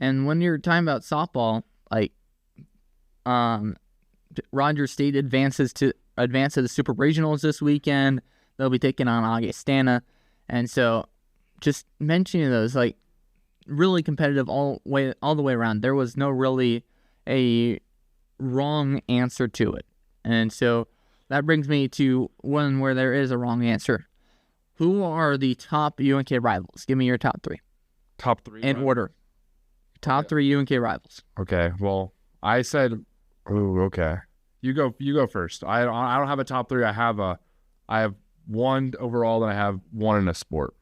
and when you're talking about softball, like Rogers State advances to the Super Regionals this weekend. They'll be taking on Augustana, and so just mentioning those, like, really competitive all the way around. There was no really a wrong answer to it. And so that brings me to one where there is a wrong answer. Who are the top UNK rivals? Give me your top three. Top three? In order. Top three UNK rivals. Okay, well, I said, okay. You go first. I don't have a top three. I have one overall, and I have one in a sport.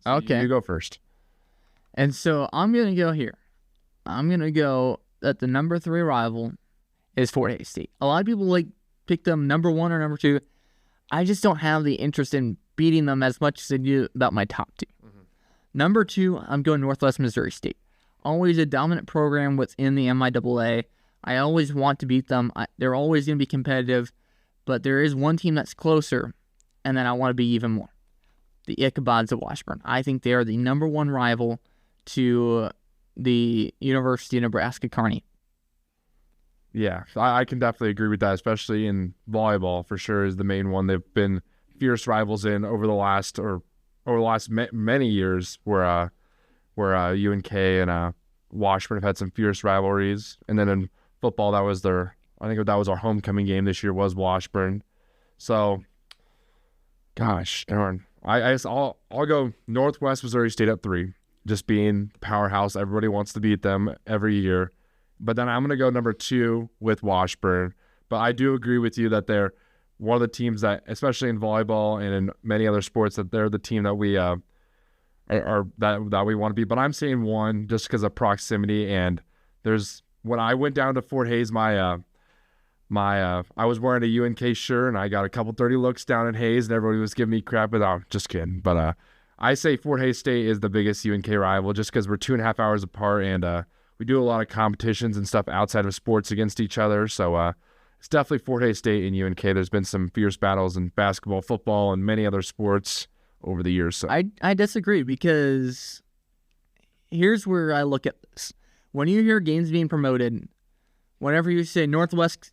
So okay. You go first. And so I'm going to go here. I'm going to go that the number 3 rival is Fort Hays State. A lot of people pick them number 1 or number 2. I just don't have the interest in beating them as much as I do about my top 2. Mm-hmm. Number 2, I'm going Northwest Missouri State. Always a dominant program within the MIAA. I always want to beat them. They're always going to be competitive, but there is one team that's closer, and then I want to be even more. The Ichabods of Washburn. I think they are the number 1 rival to the University of Nebraska-Kearney. Yeah, I can definitely agree with that, especially in volleyball for sure is the main one. They've been fierce rivals in over the last many years where UNK and Washburn have had some fierce rivalries. And then in football, that was our homecoming game this year was Washburn. So, gosh, Aaron, I'll go Northwest Missouri State at 3, just being the powerhouse. Everybody wants to beat them every year. But then I'm going to go number 2 with Washburn. But I do agree with you that they're one of the teams that, especially in volleyball and in many other sports, that they're the team that we that we want to be. But I'm saying 1 just because of proximity. And when I went down to Fort Hays, I was wearing a UNK shirt and I got a couple 30 looks down in Hays and everybody was giving me crap. But I'm just kidding. But I say Fort Hays State is the biggest UNK rival just because we're 2.5 hours apart and we do a lot of competitions and stuff outside of sports against each other. So it's definitely Fort Hays State and UNK. There's been some fierce battles in basketball, football, and many other sports over the years. So I disagree because here's where I look at this. When you hear games being promoted, whenever you say Northwest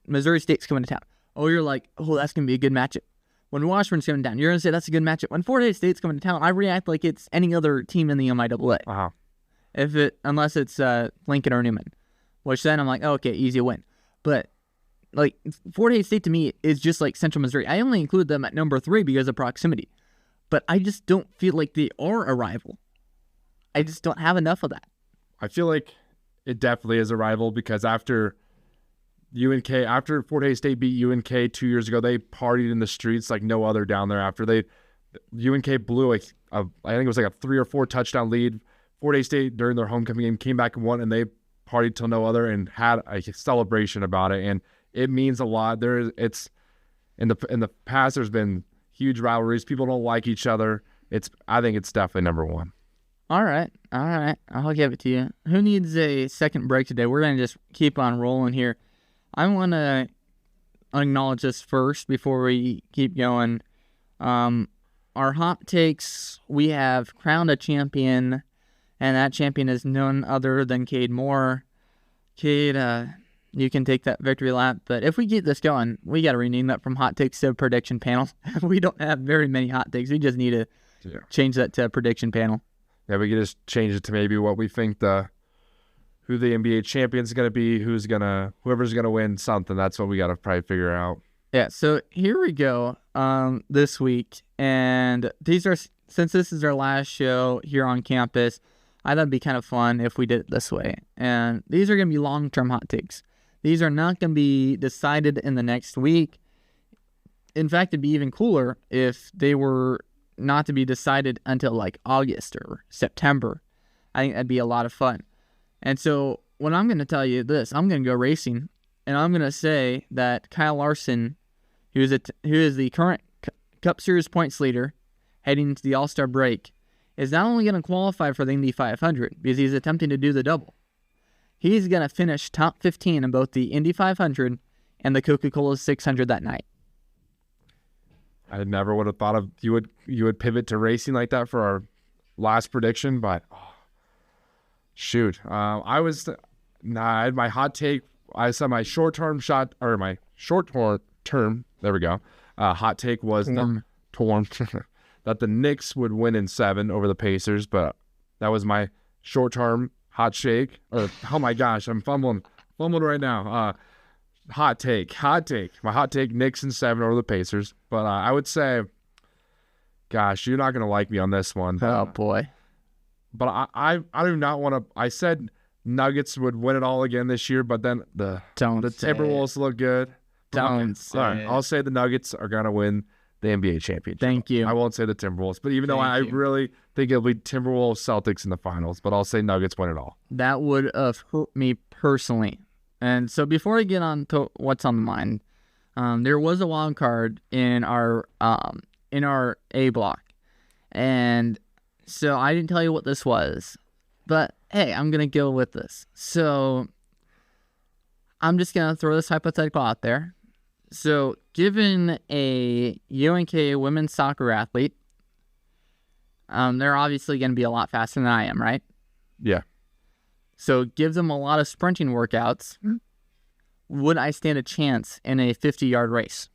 Missouri State's coming to town, you're like, that's going to be a good matchup. When Washburn's coming down, you're going to say that's a good matchup. When Fort Hays State's coming to town, I react like it's any other team in the MIAA. Uh-huh. Unless it's Lincoln or Newman, which then I'm like, okay, easy win. But Fort Hays State to me is just like Central Missouri. I only include them at number 3 because of proximity, but I just don't feel like they are a rival. I just don't have enough of that. I feel like it definitely is a rival because after Fort Hays State beat UNK 2 years ago, they partied in the streets like no other down there. After UNK blew I think it was like a 3 or 4 touchdown lead. Fort Hays State during their homecoming game came back and won, and they partied till no other and had a celebration about it, and it means a lot. It's in the past there's been huge rivalries. People don't like each other. I think it's definitely number 1. All right, I'll give it to you. Who needs a second break today? We're gonna just keep on rolling here. I want to acknowledge this first before we keep going. Our hot takes. We have crowned a champion. And that champion is none other than Kade Moore. Kade, you can take that victory lap. But if we keep this going, we got to rename that from hot takes to prediction panel. We don't have very many hot takes. We just need to change that to prediction panel. Yeah, we can just change it to maybe what we think who the NBA champion is going to be, whoever's going to win something. That's what we got to probably figure out. Yeah, so here we go this week. And since this is our last show here on campus, I thought it'd be kind of fun if we did it this way. And these are going to be long-term hot takes. These are not going to be decided in the next week. In fact, it'd be even cooler if they were not to be decided until August or September. I think that'd be a lot of fun. And so when I'm going to tell you this, I'm going to go racing, and I'm going to say that Kyle Larson, who is the current Cup Series points leader heading into the All-Star break, is not only going to qualify for the Indy 500 because he's attempting to do the double. He's going to finish top 15 in both the Indy 500 and the Coca-Cola 600 that night. I never would have thought of you would pivot to racing like that for our last prediction, but shoot, I had my hot take. I said my short-term there we go. Hot take was torn. That the Knicks would win in 7 over the Pacers, but that was my short-term hot shake. Oh my gosh, I'm fumbling right now. Hot take. My hot take: Knicks in 7 over the Pacers. But I would say, gosh, you're not gonna like me on this one. Oh boy. But I do not want to. I said Nuggets would win it all again this year, but then the Timberwolves look good. Don't say all right, it. I'll say the Nuggets are gonna win the NBA championship. Thank you. I won't say the Timberwolves, but even though I really think it'll be Timberwolves Celtics in the finals, but I'll say Nuggets win it all. That would have hurt me personally. And so before I get on to what's on the mind, there was a wild card in our A block, and so I didn't tell you what this was, but hey, I'm gonna go with this. So I'm just gonna throw this hypothetical out there. So given a UNK women's soccer athlete, they're obviously gonna be a lot faster than I am, right? Yeah. So give them a lot of sprinting workouts. Would I stand a chance in a 50-yard race?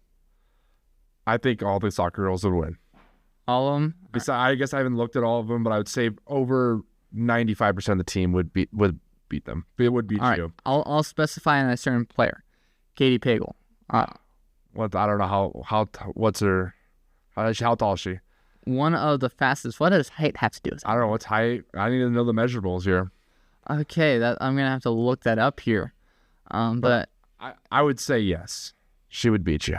I think all the soccer girls would win. All of them? I guess I haven't looked at all of them, but I would say over 95% of the team would beat them. It would beat all you. Right. I'll specify on a certain player. Kade Pagel. What I don't know how tall is she? One of the fastest. What does height have to do with it? I don't know what's height. I need to know the measurables here. Okay, I'm gonna have to look that up here. But I would say yes, she would beat you.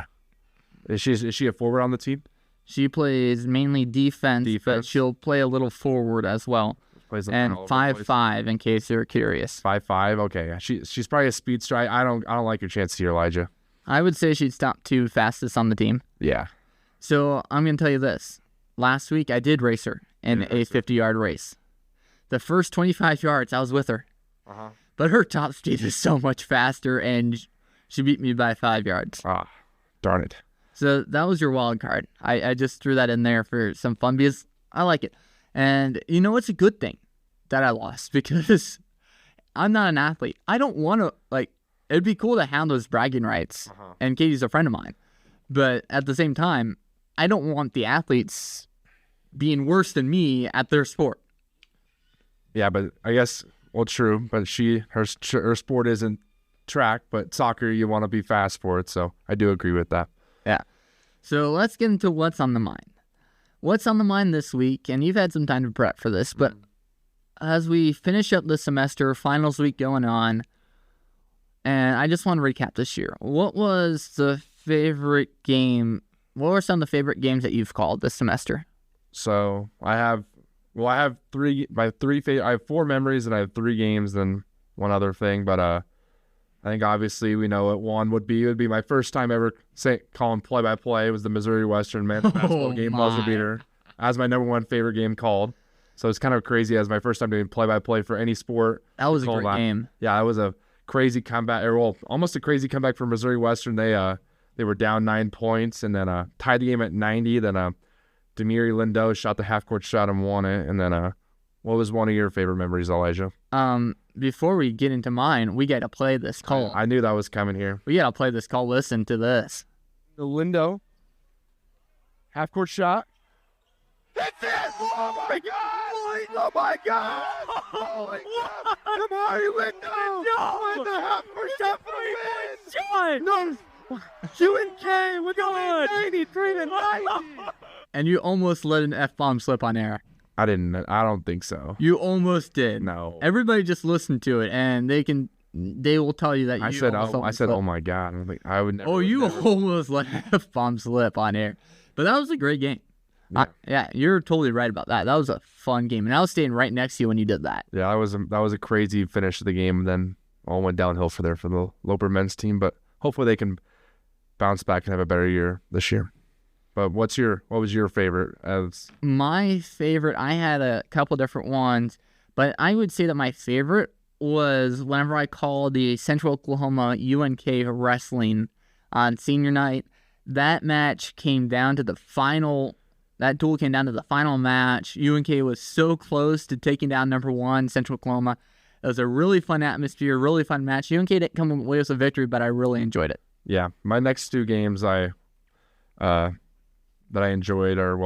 Is she a forward on the team? She plays mainly defense, but she'll play a little forward as well. Plays and 5'5", in case you're curious. 5'5", okay. She's probably a speedster. I don't like your chance here, Elijah. I would say she'd stop 2 fastest on the team. Yeah. So I'm gonna tell you this. Last week I did race her in a 50-yard race. The first 25 yards I was with her, but her top speed is so much faster, and she beat me by 5 yards. Ah, darn it. So that was your wild card. I just threw that in there for some fun because I like it. And you know, it's a good thing that I lost because I'm not an athlete. I don't want to, it'd be cool to have those bragging rights. And Katie's a friend of mine. But at the same time, I don't want the athletes being worse than me at their sport. Yeah, but I guess, well, true. But her sport isn't track, but soccer, you want to be fast for it. So I do agree with that. Yeah. So let's get into what's on the mind. What's on the mind this week, and you've had some time to prep for this, but as we finish up the semester, finals week going on, and I just want to recap this year. What was the favorite game? What were some of the favorite games that you've called this semester? So I have 4 memories, and I have 3 games, and one other thing, but I think obviously we know what one would be. It would be my first time ever calling play-by-play. It was the Missouri Western men's basketball game, buzzer beater, as my number 1 favorite game called. So it's kind of crazy as my first time doing play-by-play for any sport. That was a great game. Yeah, it was a crazy comeback, almost a crazy comeback for Missouri Western. They were down 9 points and then tied the game at 90. Then Demiri Lindo shot the half-court shot and won it. And then what was one of your favorite memories, Elijah? Before we get into mine, we got to play this call. I knew that was coming here. We got to play this call. Listen to this. The Lindo half-court shot. That's it! Oh my God! Oh my God! Oh my God! Damari Lindo with the half-court shot for the win! No! UNK, we're going 93-90! And you almost let an F-bomb slip on air. I didn't. I don't think so. You almost did. No. Everybody just listened to it, and they will tell you that I said, oh my God. I'm like, I would never. Oh, you almost let an F-bomb slip on air. But that was a great game. Yeah, you're totally right about that. That was a fun game, and I was staying right next to you when you did that. Yeah, that was a crazy finish of the game, and then all went downhill for the Loper men's team. But hopefully they can bounce back and have a better year this year. But what was your favorite? My favorite, I had a couple different ones, but I would say that my favorite was whenever I called the Central Oklahoma UNK wrestling on senior night. That match came down to the final. That duel came down to the final match. UNK was so close to taking down number 1 Central Oklahoma. It was a really fun atmosphere, really fun match. UNK didn't come away with a victory, but I really enjoyed it. Yeah, my next 2 games that I enjoyed are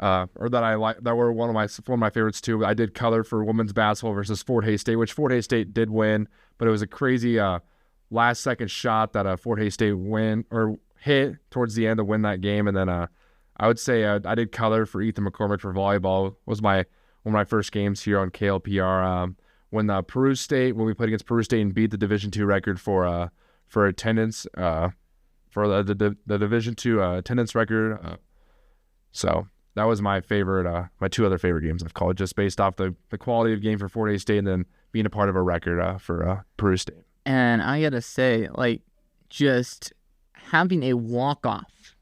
or that I like, that were one of my favorites too. I did color for women's basketball versus Fort Hays State, which Fort Hays State did win, but it was a crazy last second shot that Fort Hays State hit towards the end to win that game. And then I would say I did color for Ethan McCormick for volleyball. It was one of my first games here on KLPR. When we played against Peru State and beat the Division II record for attendance, for the Division II attendance record. So that was my favorite, my two other favorite games I've called, just based off the quality of game for Fort Hays State and then being a part of a record for Peru State. And I gotta say, like, just having a walk-off.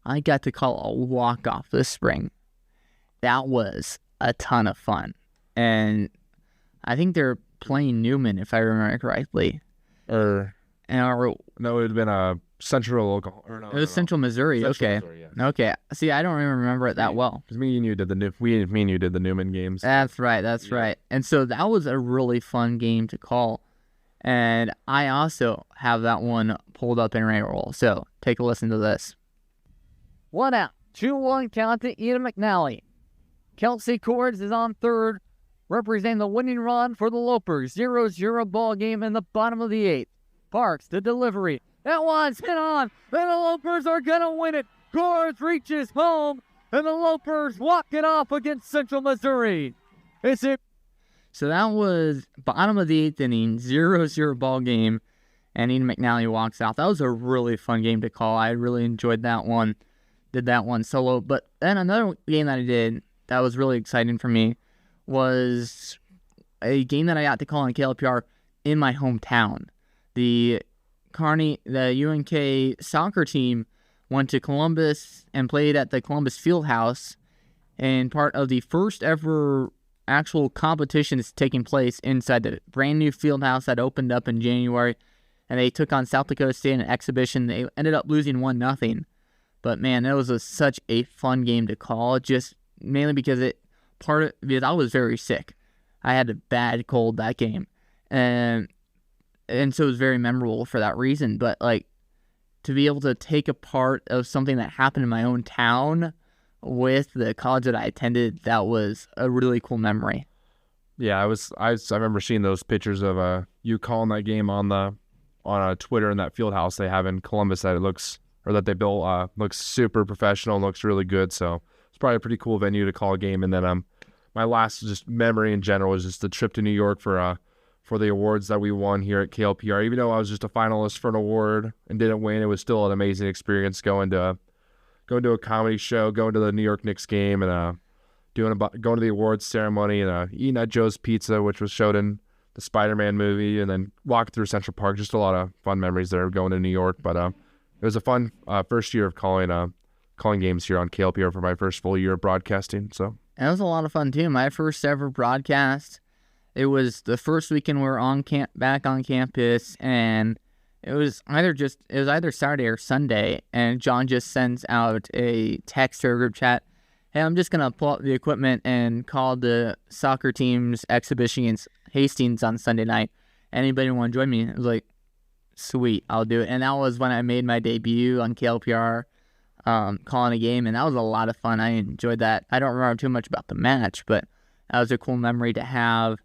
I got to call a walk-off this spring. That was a ton of fun. And I think they're playing Newman, if I remember correctly. No, it would have been Central local. It was Central Missouri. Central okay. Missouri, yes. Okay. See, I don't even remember it that well. Because me and you did the Newman games. That's right. That's right. And so that was a really fun game to call. And I also have that one pulled up in Rayroll. So take a listen to this. 1 out. 2-1 count to Eden McNally. Kelsey Cords is on third, representing the winning run for the Lopers. 0-0 ball game in the bottom of the 8th. Parks, the delivery. That one's hit on. And the Lopers are going to win it. Cords reaches home, and the Lopers walk it off against Central Missouri. So that was bottom of the 8th inning, 0-0 ball game, and Eden McNally walks out. That was a really fun game to call. I really enjoyed that one. Did that one solo. But then another game that I did that was really exciting for me was a game that I got to call on KLPR in my hometown. The UNK soccer team went to Columbus and played at the Columbus Fieldhouse, and part of the first ever actual competition is taking place inside the brand new Fieldhouse that opened up in January, and they took on South Dakota State in an exhibition. They ended up losing 1-0, but man, that was such a fun game to call, just mainly because I was very sick. I had a bad cold that game, and so it was very memorable for that reason. But like, to be able to take a part of something that happened in my own town with the college that I attended, that was a really cool memory. Yeah, I remember seeing those pictures of you calling that game on Twitter in that field house they have in Columbus that they built looks super professional and looks really good. So it's probably a pretty cool venue to call a game. And then my last just memory in general is just the trip to New York for the awards that we won here at KLPR. Even though I was just a finalist for an award and didn't win, it was still an amazing experience going to a comedy show, going to the New York Knicks game, and going to the awards ceremony, and eating at Joe's Pizza, which was showed in the Spider-Man movie, and then walking through Central Park. Just a lot of fun memories there going to New York. But it was a fun first year of calling games here on KLPR for my first full year of broadcasting. So it was a lot of fun too. My first ever broadcast. It was the first weekend we were back on campus, and it was either Saturday or Sunday, and John just sends out a text to our group chat, "Hey, I'm just gonna pull out the equipment and call the soccer team's exhibition against Hastings on Sunday night. Anybody want to join me?" It was like, sweet, I'll do it. And that was when I made my debut on KLPR, calling a game, and that was a lot of fun. I enjoyed that. I don't remember too much about the match, but that was a cool memory to have.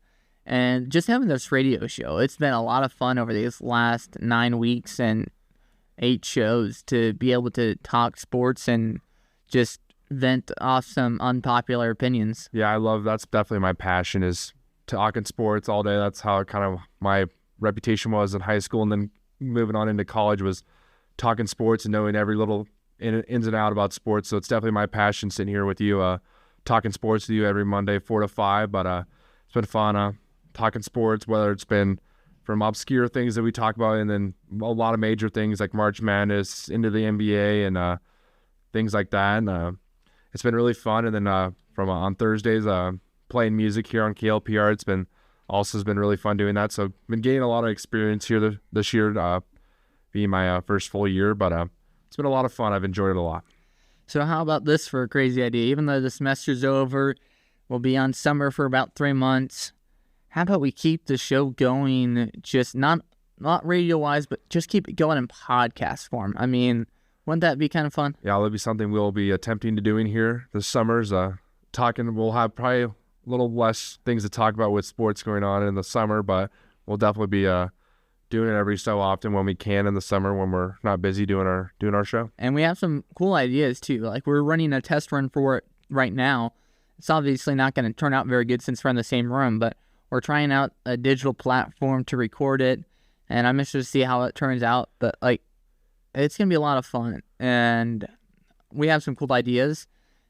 And just having this radio show, it's been a lot of fun over these last 9 weeks and 8 shows to be able to talk sports and just vent off some unpopular opinions. Yeah, that's definitely my passion, is talking sports all day. That's how kind of my reputation was in high school, and then moving on into college was talking sports and knowing every little ins and out about sports. So it's definitely my passion sitting here with you, talking sports with you every Monday, 4 to 5. But it's been fun talking sports, whether it's been from obscure things that we talk about, and then a lot of major things like March Madness into the NBA and things like that. And it's been really fun. And then from on Thursdays, playing music here on KLPR, it's been really fun doing that. So I've been gaining a lot of experience here this year, being my first full year. But it's been a lot of fun. I've enjoyed it a lot. So how about this for a crazy idea? Even though the semester's over, we'll be on summer for about 3 months. How about we keep the show going, just not radio-wise, but just keep it going in podcast form? I mean, Wouldn't that be kind of fun? Yeah, that'll be something we'll be attempting to doing here this summer's we'll have probably a little less things to talk about with sports going on in the summer, but we'll definitely be doing it every so often when we can in the summer when we're not busy doing our show. And we have some cool ideas too. Like we're running a test run for it right now. It's obviously not going to turn out very good since we're in the same room, but we're trying out a digital platform to record it, and I'm interested to see how it turns out. But like, it's going to be a lot of fun, and we have some cool ideas,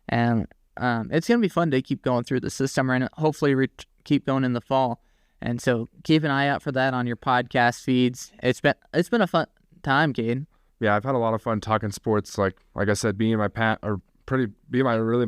and it's going to be fun to keep going through the system and hopefully keep going in the fall. And so keep an eye out for that on your podcast feeds. It's been a fun time, Kade. Yeah, I've had a lot of fun talking sports. Like I said, being my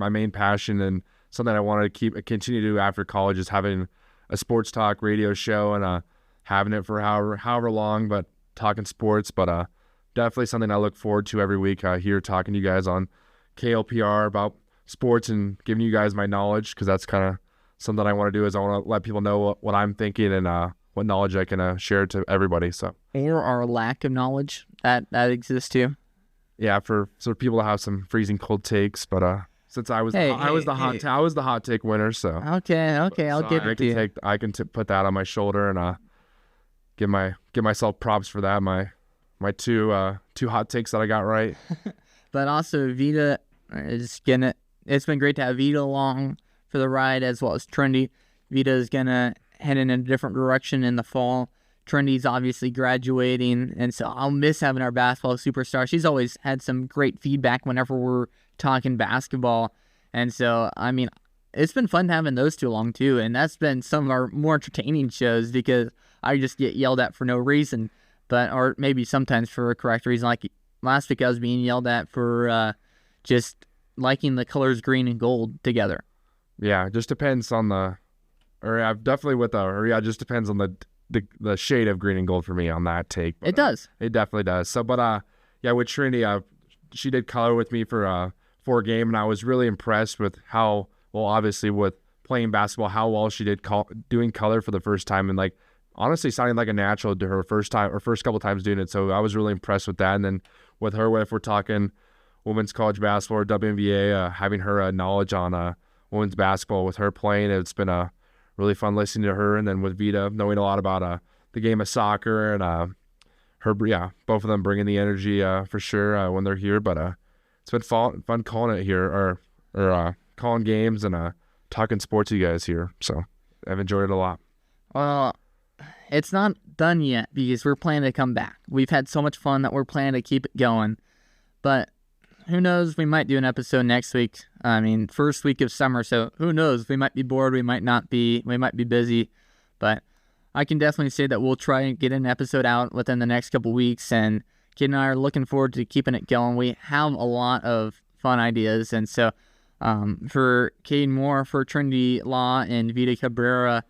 main passion and something I wanted to continue to do after college is having a sports talk radio show and having it for however long, but talking sports. But definitely something I look forward to every week here talking to you guys on KLPR about sports and giving you guys my knowledge, because that's kind of something I want to do. Is I want to let people know what I'm thinking and what knowledge I can share to everybody. So, or our lack of knowledge that exists too. Yeah, for people to have some freezing cold takes, but since I was the hot take winner, so okay, I'll give it to you. I can put that on my shoulder and give myself props for that. My two hot takes that I got right. But also Vita is gonna. It's been great to have Vita along for the ride, as well as Trendy. Vita is gonna head in a different direction in the fall. Trendy's obviously graduating, and so I'll miss having our basketball superstar. She's always had some great feedback whenever we're talking basketball, and so I mean, it's been fun having those two along too, and that's been some of our more entertaining shows because I just get yelled at for no reason, or maybe sometimes for a correct reason. Like last week, I was being yelled at for just liking the colors green and gold together. Yeah, it just depends on it just depends on the shade of green and gold for me on that take. But, it does. It definitely does. So, but yeah, with Trinity, she did color with me for a game, and I was really impressed with how well, obviously with playing basketball, how well she did doing color for the first time, and like honestly sounding like a natural to her first couple times doing it. So I was really impressed with that. And then with her, if we're talking women's college basketball or WNBA, having her knowledge on women's basketball with her playing, it's been really fun listening to her. And then with Vita, knowing a lot about the game of soccer and both of them bringing the energy for sure when they're here. But it's been fun calling it here or calling games and talking sports to you guys here. So I've enjoyed it a lot. Well, it's not done yet because we're planning to come back. We've had so much fun that we're planning to keep it going. But who knows? We might do an episode next week. I mean, first week of summer, so who knows? We might be bored. We might not be. We might be busy. But I can definitely say that we'll try and get an episode out within the next couple weeks. And Kade and I are looking forward to keeping it going. We have a lot of fun ideas. And so for Kade Moore, for Trinity Law, and Vita Cabrera,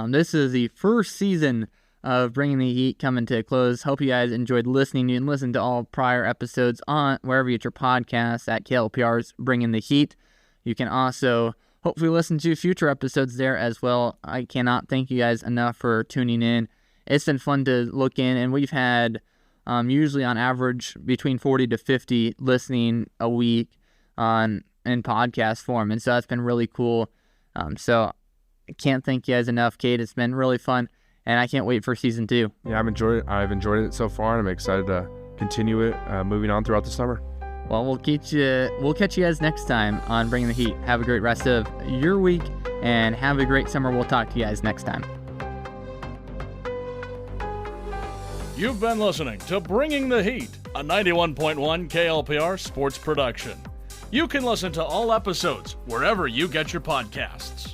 this is the first season of Bringing the Heat coming to a close. Hope you guys enjoyed listening. You can listen to all prior episodes on wherever you get your podcasts at KLPR's Bringing the Heat. You can also hopefully listen to future episodes there as well. I cannot thank you guys enough for tuning in. It's been fun to look in, and we've had usually on average between 40 to 50 listening a week in podcast form, and so that's been really cool. So I can't thank you guys enough, Kade. It's been really fun, and I can't wait for season 2. Yeah, I've enjoyed it so far, and I'm excited to continue it moving on throughout the summer. Well, we'll catch you guys next time on Bringing the Heat. Have a great rest of your week, and have a great summer. We'll talk to you guys next time. You've been listening to Bringing the Heat, a 91.1 KLPR sports production. You can listen to all episodes wherever you get your podcasts.